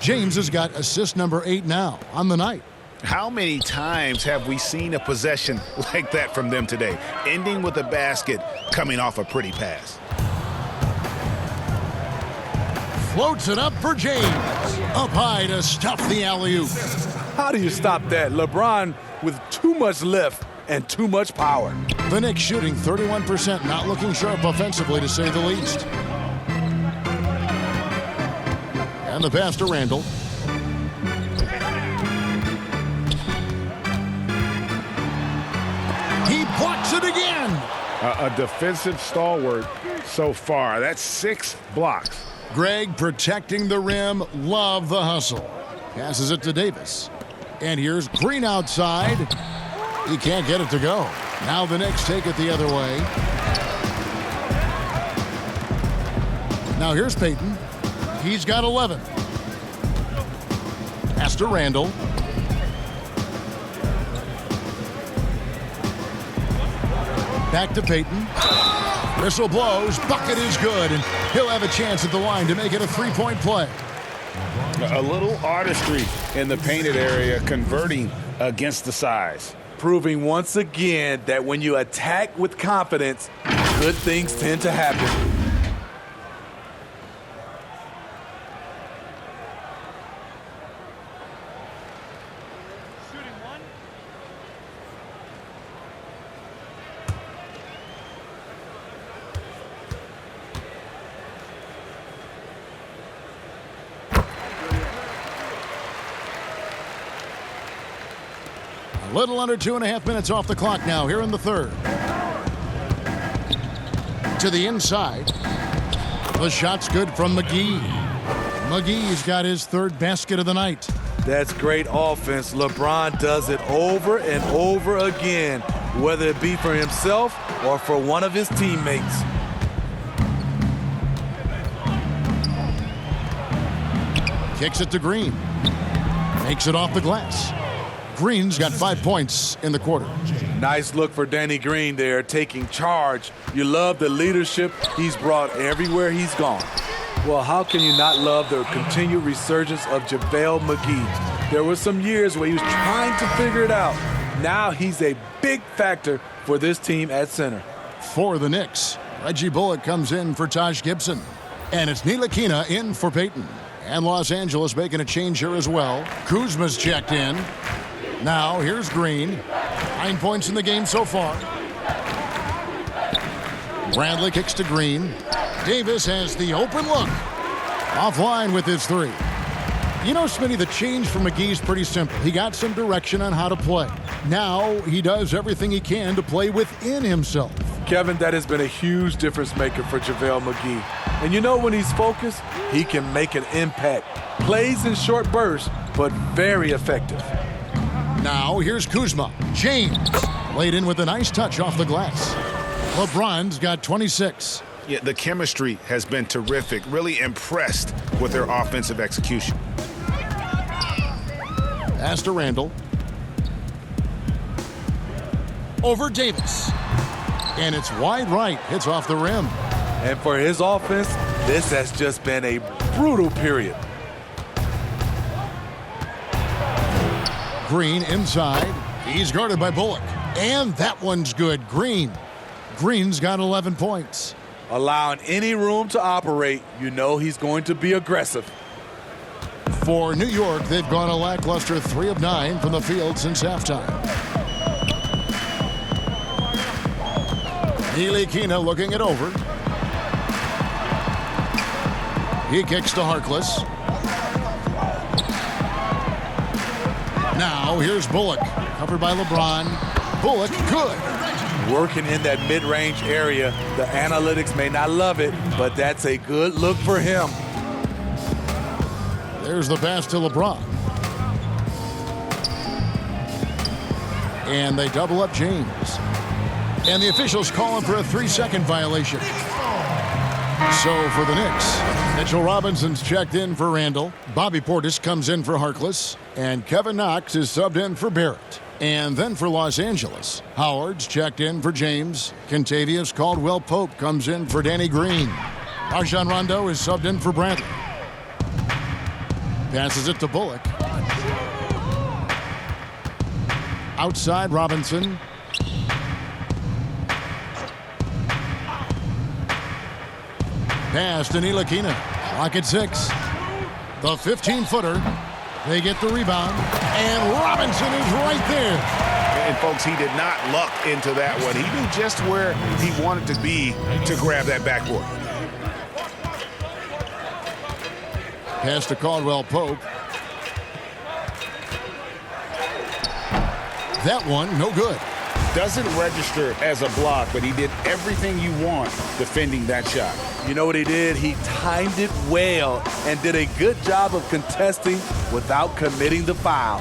James has got assist number 8 now on the night. How many times have we seen a possession like that from them today, ending with a basket coming off a pretty pass? Floats it up for James. Up high to stuff the alley-oop. How do you stop that? LeBron with too much lift and too much power. The Knicks shooting 31%, not looking sharp offensively, to say the least. And the pass to Randall. He blocks it again. A defensive stalwart so far. That's 6 blocks. Greg protecting the rim. Love the hustle. Passes it to Davis. And here's Green outside. He can't get it to go. Now the Knicks take it the other way. Now here's Payton. He's got 11. Pass to Randall. Back to Payton. Whistle blows. Bucket is good. And he'll have a chance at the line to make it a 3-point play. A little artistry in the painted area, converting against the size. Proving once again that when you attack with confidence, good things tend to happen. A little under 2.5 minutes off the clock now here in the third. To the inside. The shot's good from McGee. McGee's got his third basket of the night. That's great offense. LeBron does it over and over again, whether it be for himself or for one of his teammates. Kicks it to Green. Makes it off the glass. Green's got 5 points in the quarter. Nice look for Danny Green there, taking charge. You love the leadership he's brought everywhere he's gone. Well, how can you not love the continued resurgence of JaVale McGee? There were some years where he was trying to figure it out. Now he's a big factor for this team at center. For the Knicks, Reggie Bullock comes in for Taj Gibson. And it's Ntilikina in for Payton. And Los Angeles making a change here as well. Kuzma's checked in. Now here's Green. 9 points in the game so far. Bradley kicks to Green. Davis has the open look. Offline with his three. You know, Smitty, the change for McGee's pretty simple. He got some direction on how to play. Now he does everything he can to play within himself. Kevin, that has been a huge difference maker for JaVale McGee. And you know, when he's focused, he can make an impact. Plays in short bursts, but very effective. Now here's Kuzma. James laid in with a nice touch off the glass. LeBron's got 26. Yeah, the chemistry has been terrific. Really impressed with their offensive execution. Pass to Randall. Over Davis. And it's wide right. Hits off the rim. And for his offense, this has just been a brutal period. Green inside. He's guarded by Bullock. And that one's good. Green's got 11 points. Allowing any room to operate, you know he's going to be aggressive. For New York, they've gone a lackluster 3 of 9 from the field since halftime. Ntilikina looking it over. He kicks to Harkless. Now here's Bullock, covered by LeBron. Bullock good. Working in that mid-range area. The analytics may not love it, but that's a good look for him. There's the pass to LeBron. And they double up James. And the officials call him for a 3-second violation. So for the Knicks, Mitchell Robinson's checked in for Randall. Bobby Portis comes in for Harkless. And Kevin Knox is subbed in for Barrett. And then for Los Angeles, Howard's checked in for James. Kentavious Caldwell-Pope comes in for Danny Green. Rajon Rondo is subbed in for Bradley. Passes it to Bullock. Outside Robinson. Pass to Ntilikina. Clock at 6. The 15-footer. They get the rebound. And Robinson is right there. And folks, he did not luck into that one. He knew just where he wanted to be to grab that backboard. Pass to Caldwell-Pope. That one, no good. Doesn't register as a block, but he did everything you want defending that shot. You know what he did? He timed it well and did a good job of contesting without committing the foul.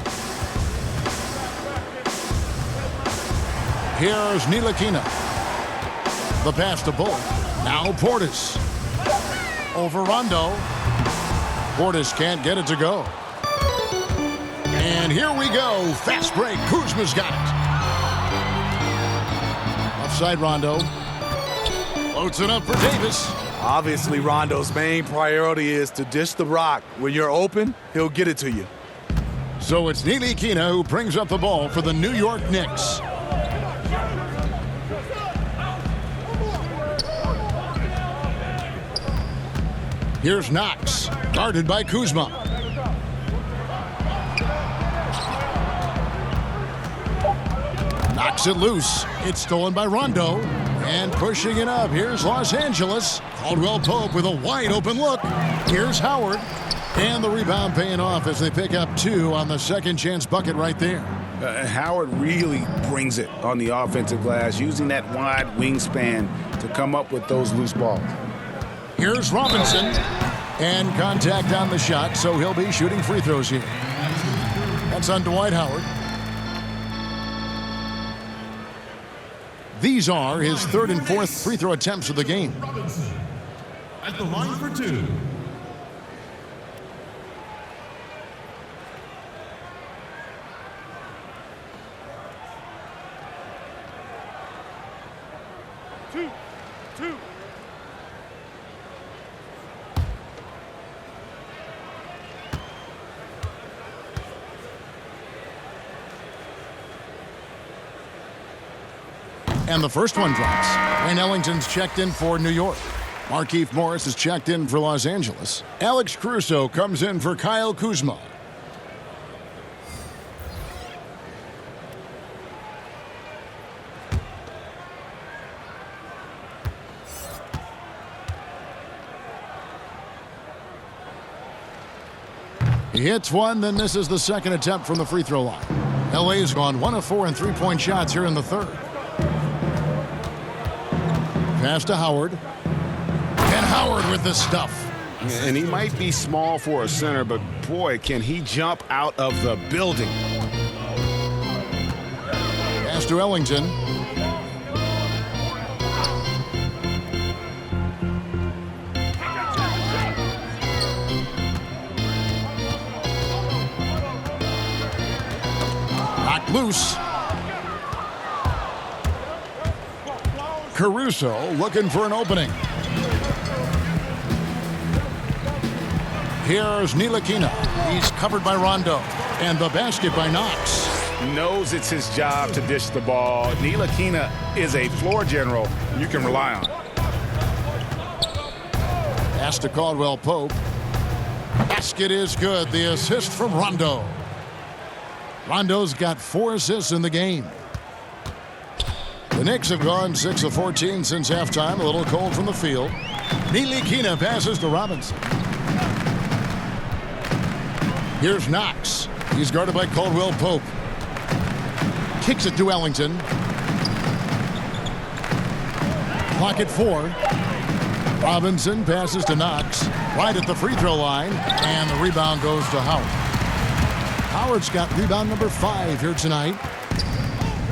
Here's Ntilikina. The pass to Bullock. Now Portis. Over Rondo. Portis can't get it to go. And here we go. Fast break. Kuzma's got it. Offside Rondo. Floats it up for Davis. Obviously, Rondo's main priority is to dish the rock. When you're open, he'll get it to you. So it's Ntilikina who brings up the ball for the New York Knicks. Here's Knox, guarded by Kuzma. Knocks it loose. It's stolen by Rondo. And pushing it up, here's Los Angeles. Caldwell-Pope with a wide open look. Here's Howard. And the rebound paying off as they pick up 2 on the second chance bucket right there. Howard really brings it on the offensive glass, using that wide wingspan to come up with those loose balls. Here's Robinson. And contact on the shot, so he'll be shooting free throws here. That's on Dwight Howard. These are his third and fourth free throw attempts of the game. Robinson at the line for two. Two. And the first one drops. Wayne Ellington's checked in for New York. Markieff Morris is checked in for Los Angeles. Alex Caruso comes in for Kyle Kuzma. He hits one, then misses the second attempt from the free throw line. LA's gone 1 of 4 in three-point shots here in the third. Pass to Howard. And Howard with the stuff. And he might be small for a center, but boy, can he jump out of the building. Pass to Ellington. Knocked loose. Caruso looking for an opening. Here's Ntilikina. He's covered by Rondo. And the basket by Knox. Knows it's his job to dish the ball. Ntilikina is a floor general you can rely on. Pass to Caldwell Pope. Basket is good. The assist from Rondo. Rondo's got 4 assists in the game. The Knicks have gone 6 of 14 since halftime. A little cold from the field. Ntilikina passes to Robinson. Here's Knox. He's guarded by Caldwell Pope. Kicks it to Ellington. Clock at 4. Robinson passes to Knox. Right at the free throw line. And the rebound goes to Howard. Howard's got rebound number 5 here tonight.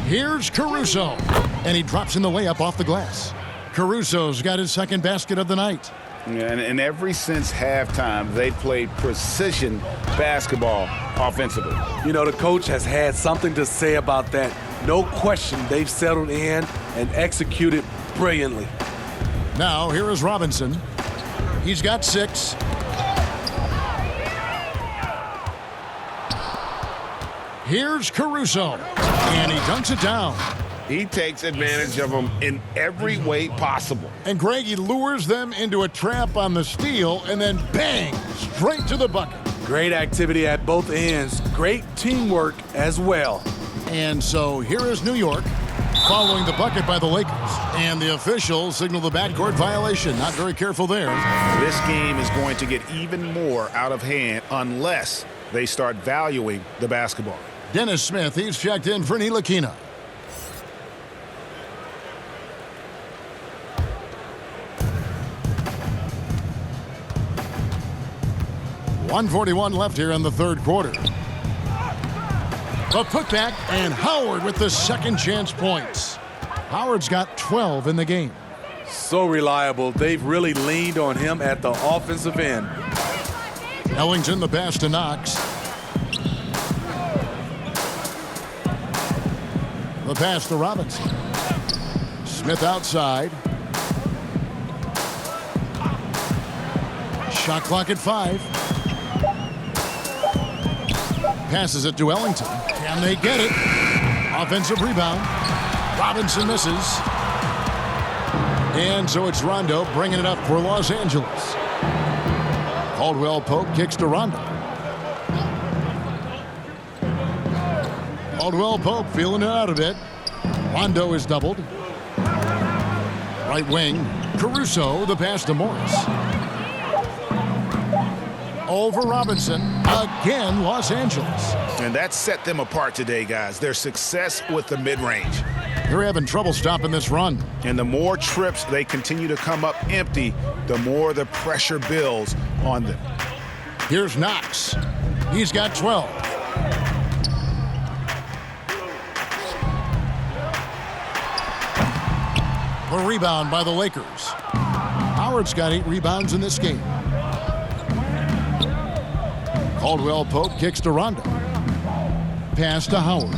Here's Caruso. And he drops in the layup off the glass. Caruso's got his second basket of the night. Yeah, and ever since halftime, they played precision basketball offensively. You know, the coach has had something to say about that. No question, they've settled in and executed brilliantly. Now, here is Robinson. He's got 6. Here's Caruso. And he dunks it down. He takes advantage of them in every way possible. And Greg, he lures them into a trap on the steal, and then bang, straight to the bucket. Great activity at both ends. Great teamwork as well. And so here is New York following the bucket by the Lakers. And the officials signal the backcourt violation. Not very careful there. This game is going to get even more out of hand unless they start valuing the basketball. Dennis Smith, he's checked in for Ntilikina. .141 left here in the third quarter. The putback, and Howard with the second chance points. Howard's got 12 in the game. So reliable. They've really leaned on him at the offensive end. Ellington, the pass to Knox. The pass to Robinson. Smith outside. Shot clock at 5. Passes it to Ellington. Can they get it? Offensive rebound. Robinson misses. And so it's Rondo bringing it up for Los Angeles. Caldwell Pope kicks to Rondo. Caldwell Pope feeling it out a bit. Rondo is doubled. Right wing. Caruso, the pass to Morris. over Robinson. Again, Los Angeles. And that set them apart today, guys. Their success with the mid-range. They're having trouble stopping this run. And the more trips they continue to come up empty, the more the pressure builds on them. Here's Knox. He's got 12. A rebound by the Lakers. Howard's got 8 rebounds in this game. Caldwell Pope kicks to Rondo. Pass to Howard.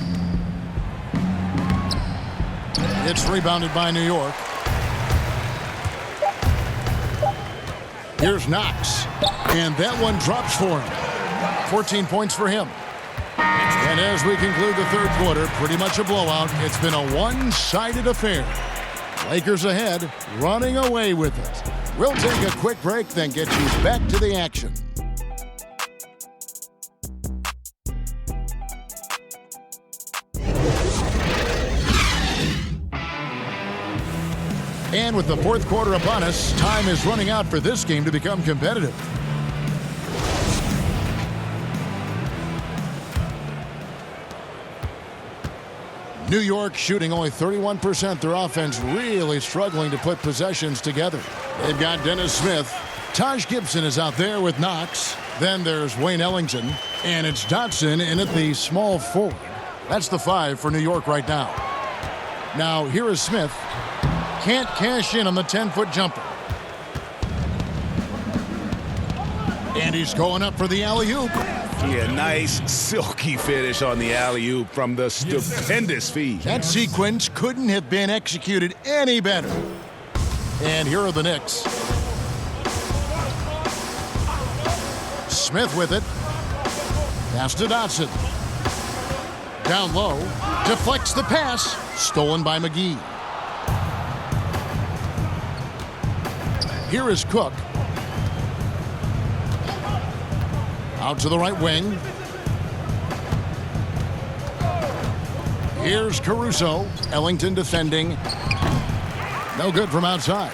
It's rebounded by New York. Here's Knox. And that one drops for him. 14 points for him. And as we conclude the third quarter, pretty much a blowout. It's been a one-sided affair. Lakers ahead, running away with it. We'll take a quick break, then get you back to the action. And with the fourth quarter upon us, time is running out for this game to become competitive. New York shooting only 31%. Their offense really struggling to put possessions together. They've got Dennis Smith. Taj Gibson is out there with Knox. Then there's Wayne Ellington. And it's Dotson in at the small forward. That's the 5 for New York right now. Now here is Smith. Can't cash in on the 10-foot jumper. And he's going up for the alley-oop. Yeah, nice silky finish on the alley-oop from the stupendous feed. That sequence couldn't have been executed any better. And here are the Knicks. Smith with it. Pass to Dotson. Down low. Deflects the pass. Stolen by McGee. Here is Cook. Out to the right wing. Here's Caruso. Ellington defending. No good from outside.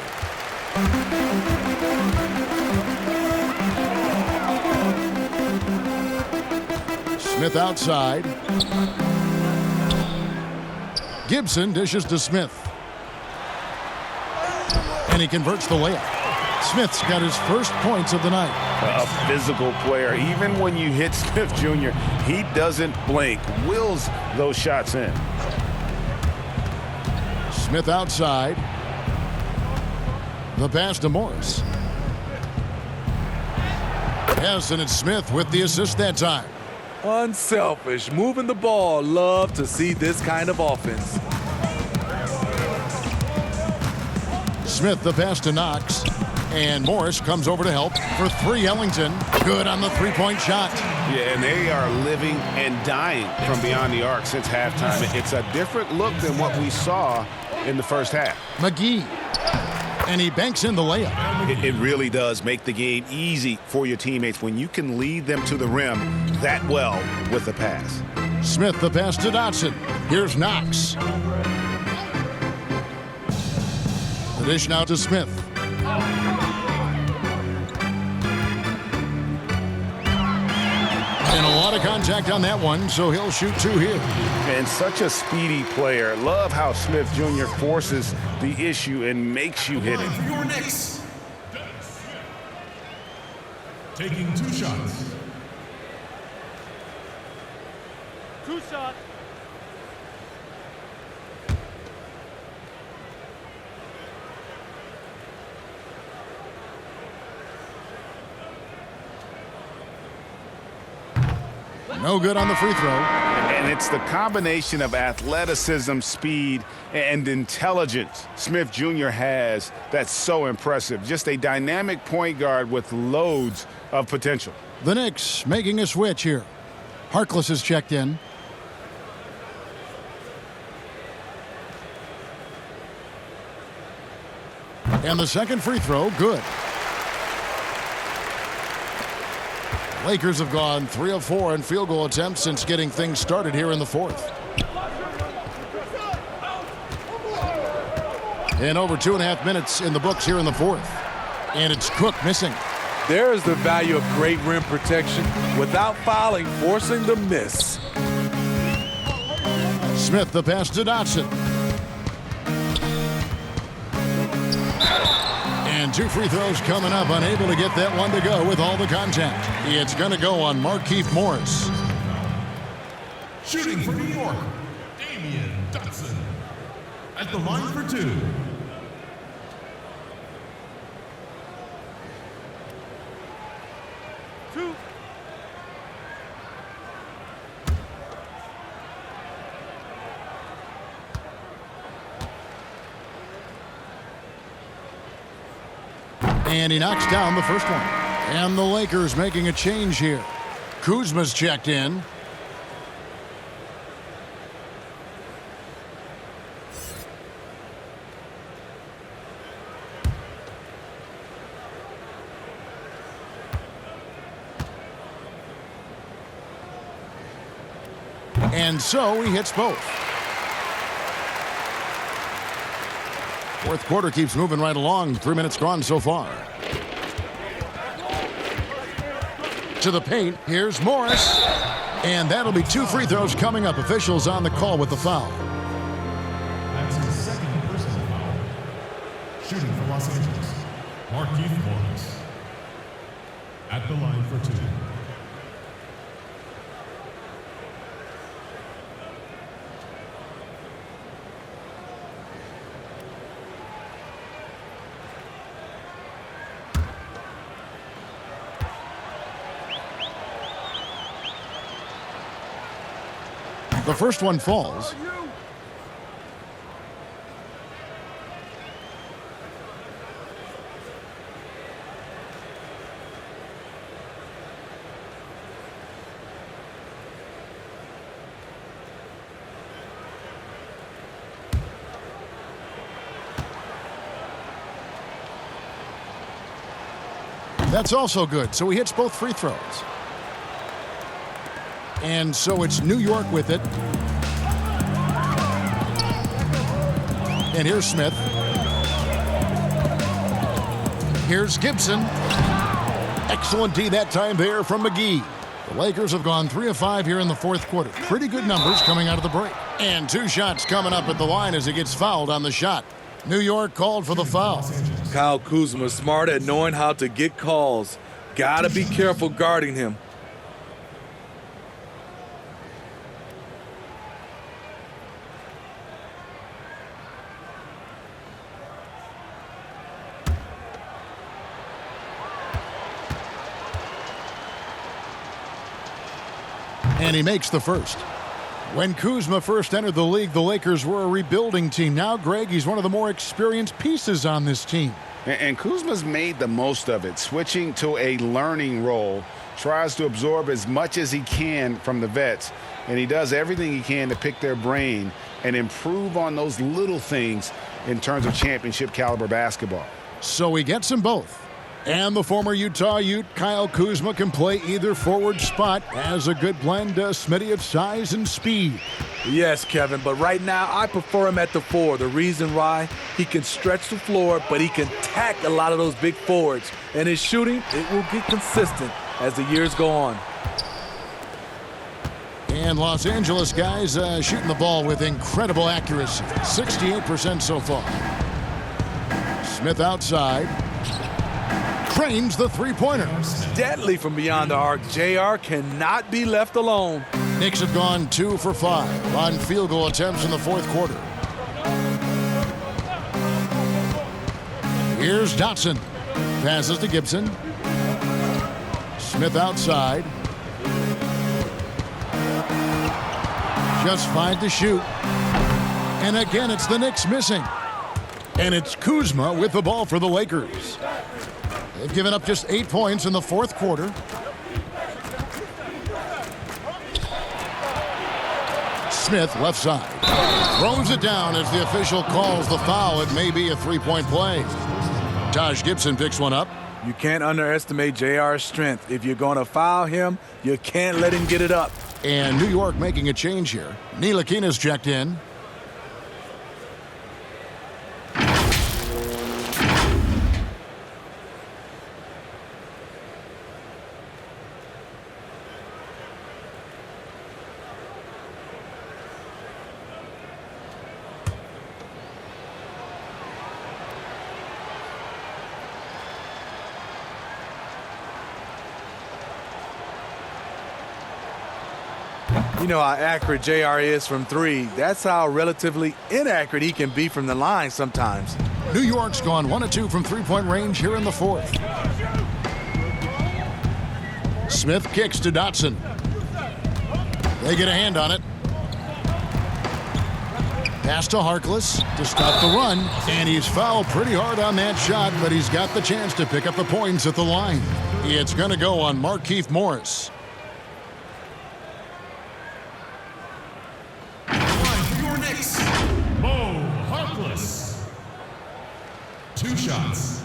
Smith outside. Gibson dishes to Smith. And he converts the layup. Smith's got his first points of the night. A physical player. Even when you hit Smith Jr., he doesn't blink. Wills those shots in. Smith outside. The pass to Morris. Yes, and it's Smith with the assist that time. Unselfish, moving the ball. Love to see this kind of offense. Smith the pass to Knox. And Morris comes over to help for 3. Ellington. Good on the three-point shot. Yeah, and they are living and dying from beyond the arc since halftime. It's a different look than what we saw in the first half. McGee. And he banks in the layup. It really does make the game easy for your teammates when you can lead them to the rim that well with the pass. Smith the pass to Dotson. Here's Knox. The dish now to Smith. And a lot of contact on that one, so he'll shoot 2 here. And such a speedy player. Love how Smith Jr. forces the issue and makes you hit it. For your Knicks. Taking 2 shots. 2 shots. No good on the free throw. And it's the combination of athleticism, speed, and intelligence Smith Jr. has that's so impressive. Just a dynamic point guard with loads of potential. The Knicks making a switch here. Harkless is checked in. And the second free throw, good. Lakers have gone 3 of 4 in field goal attempts since getting things started here in the fourth. And over 2.5 minutes in the books here in the fourth. And it's Cook missing. There's the value of great rim protection without fouling, forcing the miss. Smith the pass to Dotson. And 2 free throws coming up, unable to get that one to go with all the contact. It's going to go on Markieff Morris. Shooting for New York, Damian Dotson. At the line for 2. And he knocks down the first one. And the Lakers making a change here. Kuzma's checked in. And so he hits both. Fourth quarter keeps moving right along. 3 minutes gone so far. To the paint, here's Morris. And that'll be 2 free throws coming up. Officials on the call with the foul. That's his second personal foul. Shooting for Los Angeles, Markieff Morris. At the line for 2. The first one falls. That's also good. So he hits both free throws. And so it's New York with it. And here's Smith. Here's Gibson. Excellent D that time there from McGee. The Lakers have gone 3 of 5 here in the fourth quarter. Pretty good numbers coming out of the break. And 2 shots coming up at the line as he gets fouled on the shot. New York called for the foul. Kyle Kuzma, smart at knowing how to get calls. Gotta be careful guarding him. And he makes the first. When Kuzma first entered the league, the Lakers were a rebuilding team. Now, Greg, he's one of the more experienced pieces on this team. And Kuzma's made the most of it, switching to a learning role, tries to absorb as much as he can from the vets, and he does everything he can to pick their brain and improve on those little things in terms of championship caliber basketball. So he gets them both. And the former Utah Ute, Kyle Kuzma, can play either forward spot. Has a good blend, Smitty, of size and speed. Yes, Kevin, but right now I prefer him at the 4. The reason why, he can stretch the floor, but he can tack a lot of those big forwards. And his shooting, it will get consistent as the years go on. And Los Angeles guys shooting the ball with incredible accuracy. 68% so far. Smith outside. Cranes the three-pointer. Deadly from beyond the arc. JR cannot be left alone. Knicks have gone 2 for 5 on field goal attempts in the fourth quarter. Here's Dotson. Passes to Gibson. Smith outside. Just 5 to shoot. And again, it's the Knicks missing. And it's Kuzma with the ball for the Lakers. They've given up just 8 points in the fourth quarter. Smith left side. Throws it down as the official calls the foul. It may be a 3-point play. Taj Gibson picks one up. You can't underestimate JR's strength. If you're going to foul him, you can't let him get it up. And New York making a change here. Ntilikina's checked in. You know how accurate JR is from three. That's how relatively inaccurate he can be from the line sometimes. New York's gone 1 of 2 from three-point range here in the fourth. Smith kicks to Dotson. They get a hand on it. Pass to Harkless to stop the run, and he's fouled pretty hard on that shot, but he's got the chance to pick up the points at the line. It's going to go on Markieff Morris. York Knicks, Mo Harkless. 2 shots.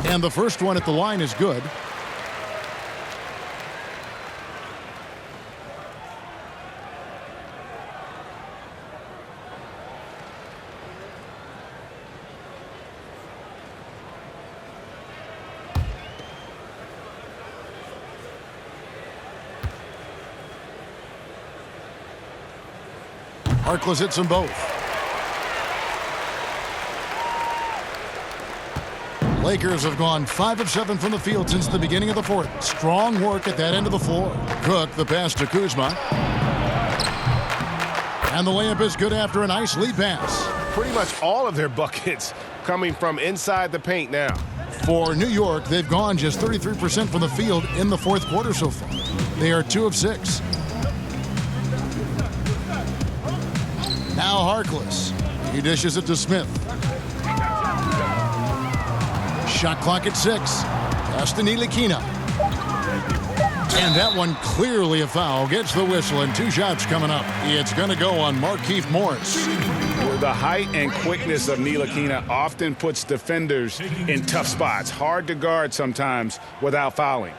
And the first one at the line is good. Harkless hits them both. Lakers have gone 5 of 7 from the field since the beginning of the fourth. Strong work at that end of the floor. Cook, the pass to Kuzma. And the layup is good after a nice lead pass. Pretty much all of their buckets coming from inside the paint now. For New York, they've gone just 33% from the field in the fourth quarter so far. They are 2 of 6. Now Harkless. He dishes it to Smith. Shot clock at 6. Pass to Ntilikina. And that one clearly a foul. Gets the whistle and 2 shots coming up. It's going to go on Markieff Morris. The height and quickness of Ntilikina often puts defenders in tough spots. Hard to guard sometimes without fouling.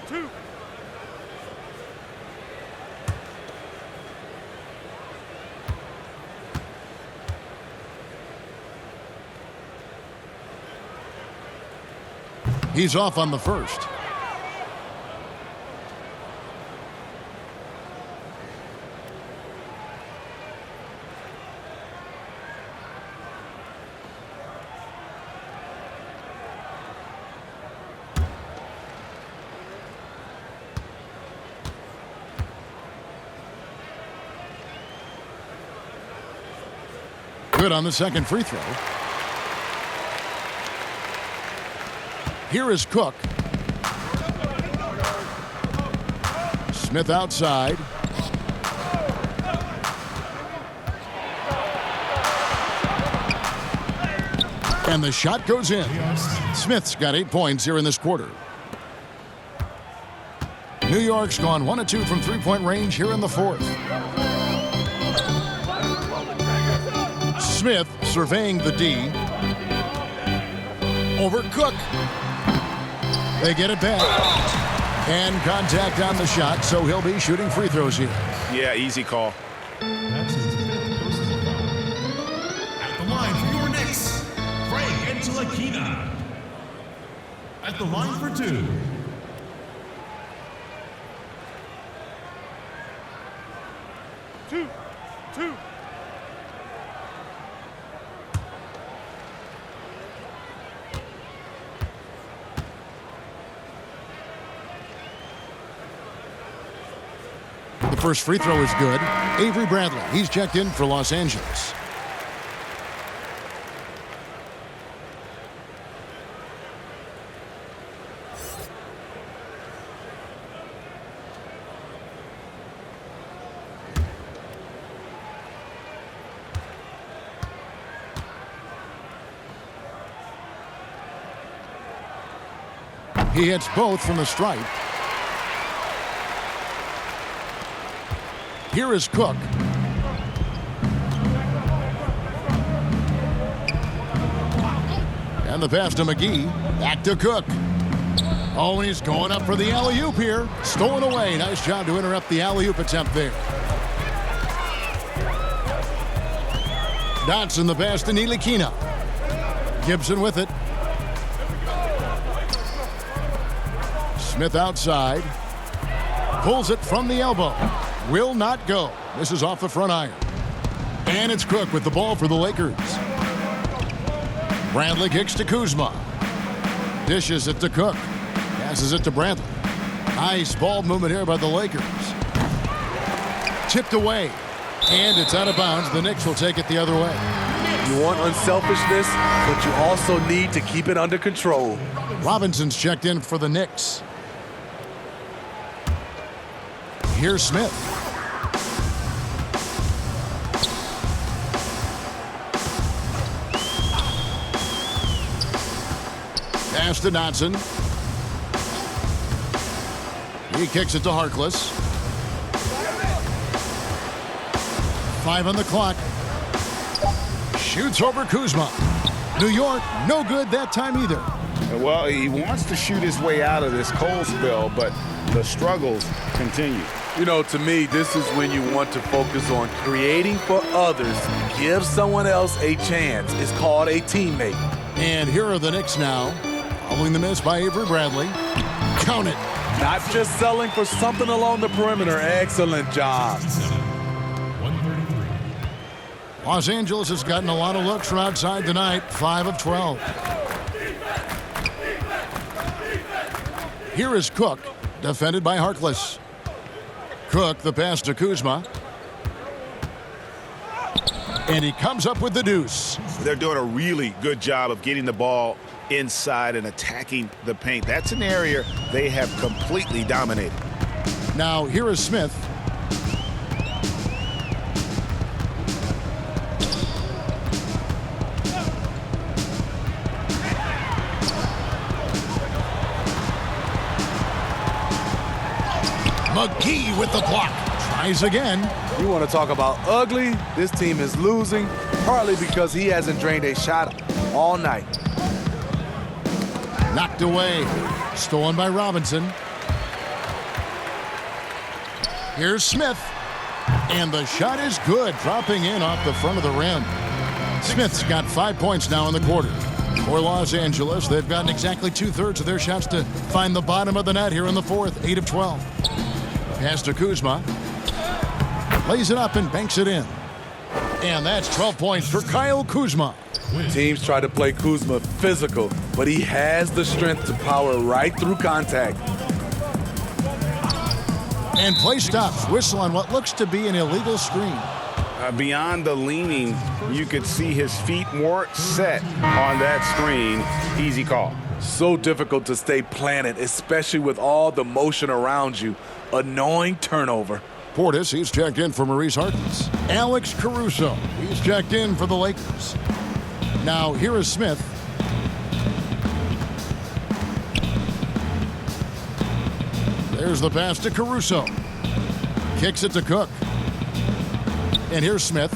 Two. He's off on the first. Good on the second free throw. Here is Cook. Smith outside. And the shot goes in. Smith's got 8 points here in this quarter. New York's gone 1 of 2 from three-point range here in the fourth. Smith surveying the D. Over Cook. They get it back. And contact on the shot, so he'll be shooting free throws here. Yeah, easy call. That's his 5th personal foul. At the line for York Knicks, Frank Ntilikina. At the line for 2. Two. The first free throw is good. Avery Bradley, he's checked in for Los Angeles. He hits both from the stripe. Here is Cook. And the pass to McGee. Back to Cook. Oh, and he's going up for the alley-oop here. Stolen away. Nice job to interrupt the alley-oop attempt there. Dotson the pass to Nilikina. Gibson with it. Smith outside. Pulls it from the elbow. Will not go. This is off the front iron. And it's Cook with the ball for the Lakers. Bradley kicks to Kuzma. Dishes it to Cook. Passes it to Bradley. Nice ball movement here by the Lakers. Tipped away. And it's out of bounds. The Knicks will take it the other way. You want unselfishness, but you also need to keep it under control. Robinson's checked in for the Knicks. Here's Smith. Pass to Dotson. He kicks it to Harkless. 5 on the clock. Shoots over Kuzma. New York, no good that time either. Well, he wants to shoot his way out of this cold spell, but the struggles continue. You know, to me, this is when you want to focus on creating for others. Give someone else a chance. It's called a teammate. And here are the Knicks now. Following the miss by Avery Bradley. Count it. Not just selling for something along the perimeter. Excellent job. 133. Los Angeles has gotten a lot of looks from outside tonight. 5 of 12. Here is Cook, defended by Harkless. Cook, the pass to Kuzma. And he comes up with the deuce. They're doing a really good job of getting the ball inside and attacking the paint. That's an area they have completely dominated. Now here is Smith. McGee with the block. Tries again. You want to talk about ugly? This team is losing, partly because he hasn't drained a shot all night. Knocked away. Stolen by Robinson. Here's Smith. And the shot is good, dropping in off the front of the rim. Smith's got 5 points now in the quarter. For Los Angeles, they've gotten exactly 2/3 of their shots to find the bottom of the net here in the fourth. 8 of 12. Pass to Kuzma. Lays it up and banks it in. And that's 12 points for Kyle Kuzma. Teams try to play Kuzma physical, but he has the strength to power right through contact. And play stops. Whistle on what looks to be an illegal screen. Beyond the leaning, you could see his feet weren't set on that screen. Easy call. So difficult to stay planted, especially with all the motion around you. Annoying turnover. Portis, he's checked in for Maurice Harkless. Alex Caruso, he's checked in for the Lakers. Now here is Smith. There's the pass to Caruso. Kicks it to Cook. And here's Smith.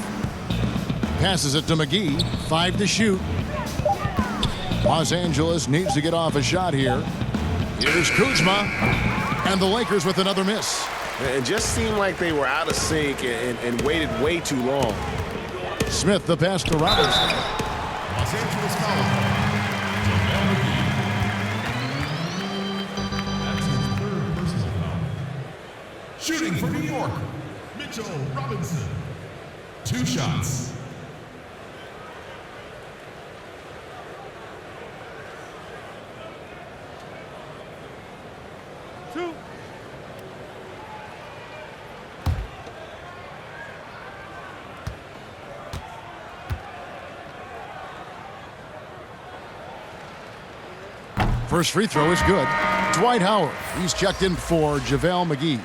Passes it to McGee. 5 to shoot. Los Angeles needs to get off a shot here. Here's Kuzma. And the Lakers with another miss. It just seemed like they were out of sync and waited way too long. Smith the pass to Robinson. Los Angeles foul. JaVale McGee. That's his 3rd personal foul. Shooting for New York, Mitchell Robinson. 2 shots. First free throw is good. Dwight Howard, he's checked in for JaVale McGee.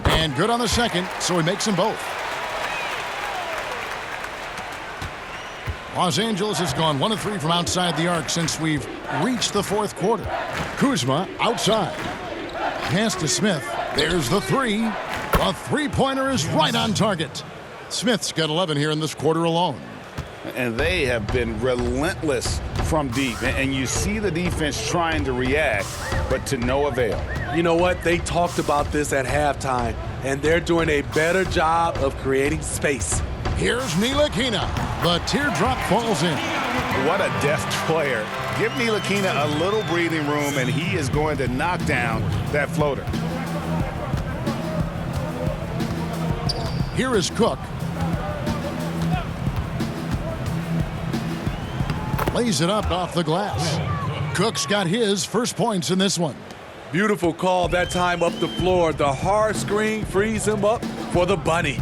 And good on the second, so he makes them both. Los Angeles has gone 1 of 3 from outside the arc since we've reached the fourth quarter. Kuzma outside. Pass to Smith. There's the 3. A three-pointer is right on target. Smith's got 11 here in this quarter alone. And they have been relentless from deep. And you see the defense trying to react, but to no avail. You know what? They talked about this at halftime, and they're doing a better job of creating space. Here's Ntilikina. The teardrop falls in. What a deft player. Give Ntilikina a little breathing room, and he is going to knock down that floater. Here is Cook. Lays it up off the glass. Cook's got his first points in this one. Beautiful call that time up the floor. The hard screen frees him up for the bunny.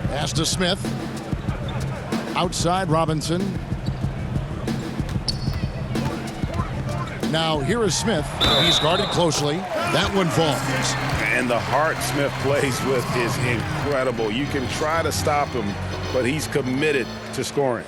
Pass to Smith. Outside Robinson. Now here is Smith. He's guarded closely. That one falls. And the heart Smith plays with is incredible. You can try to stop him, but he's committed to scoring.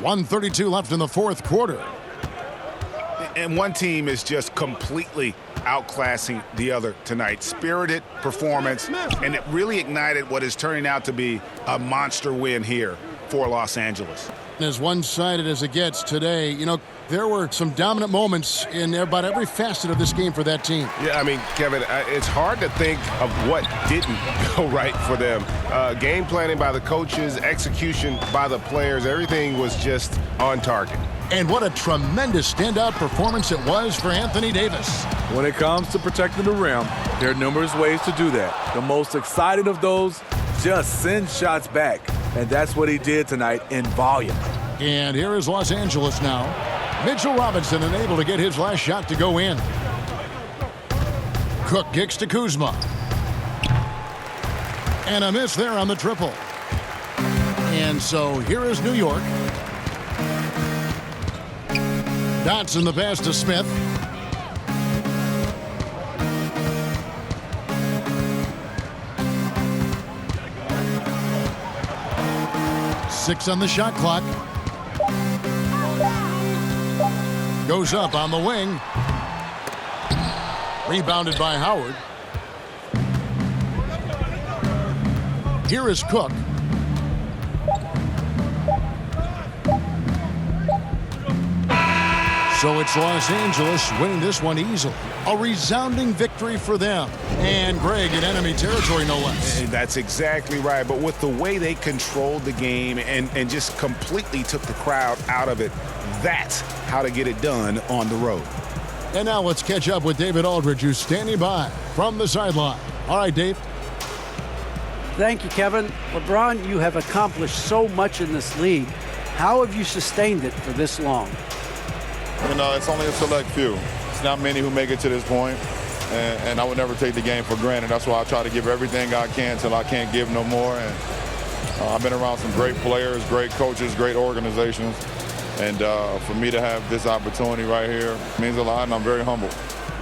.132 left in the fourth quarter. And one team is just completely outclassing the other tonight. Spirited performance, and it really ignited what is turning out to be a monster win here for Los Angeles. As one-sided as it gets today, you know, there were some dominant moments in about every facet of this game for that team. Yeah, I mean, Kevin, it's hard to think of what didn't go right for them. Game planning by the coaches, execution by the players, everything was just on target. And what a tremendous standout performance it was for Anthony Davis. When it comes to protecting the rim, there are numerous ways to do that. The most exciting of those, just send shots back. And that's what he did tonight in volume. And here is Los Angeles now. Mitchell Robinson unable to get his last shot to go in. Cook kicks to Kuzma. And a miss there on the triple. And so here is New York. Dotson the pass to Smith. Six on the shot clock. Goes up on the wing. Rebounded by Howard. Here is Cook. So it's Los Angeles winning this one easily. A resounding victory for them. And Greg in enemy territory, no less. That's exactly right. But with the way they controlled the game and just completely took the crowd out of it, that's how to get it done on the road. And now let's catch up with David Aldridge, who's standing by from the sideline. All right, Dave. Thank you, Kevin. LeBron, you have accomplished so much in this league. How have you sustained it for this long? You know, it's only a select few. It's not many who make it to this point, and I would never take the game for granted. That's why I try to give everything I can till I can't give no more. And I've been around some great players, great coaches, great organizations, and for me to have this opportunity right here means a lot, and I'm very humble.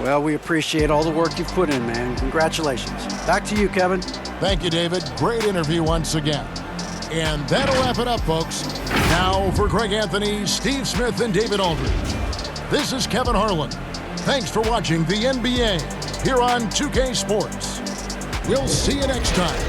Well, we appreciate all the work you've put in, man. Congratulations. Back to you, Kevin. Thank you, David. Great interview once again. And that'll wrap it up, folks. Now for Greg Anthony, Steve Smith, and David Aldridge. This is Kevin Harlan. Thanks for watching the NBA here on 2K Sports. We'll see you next time.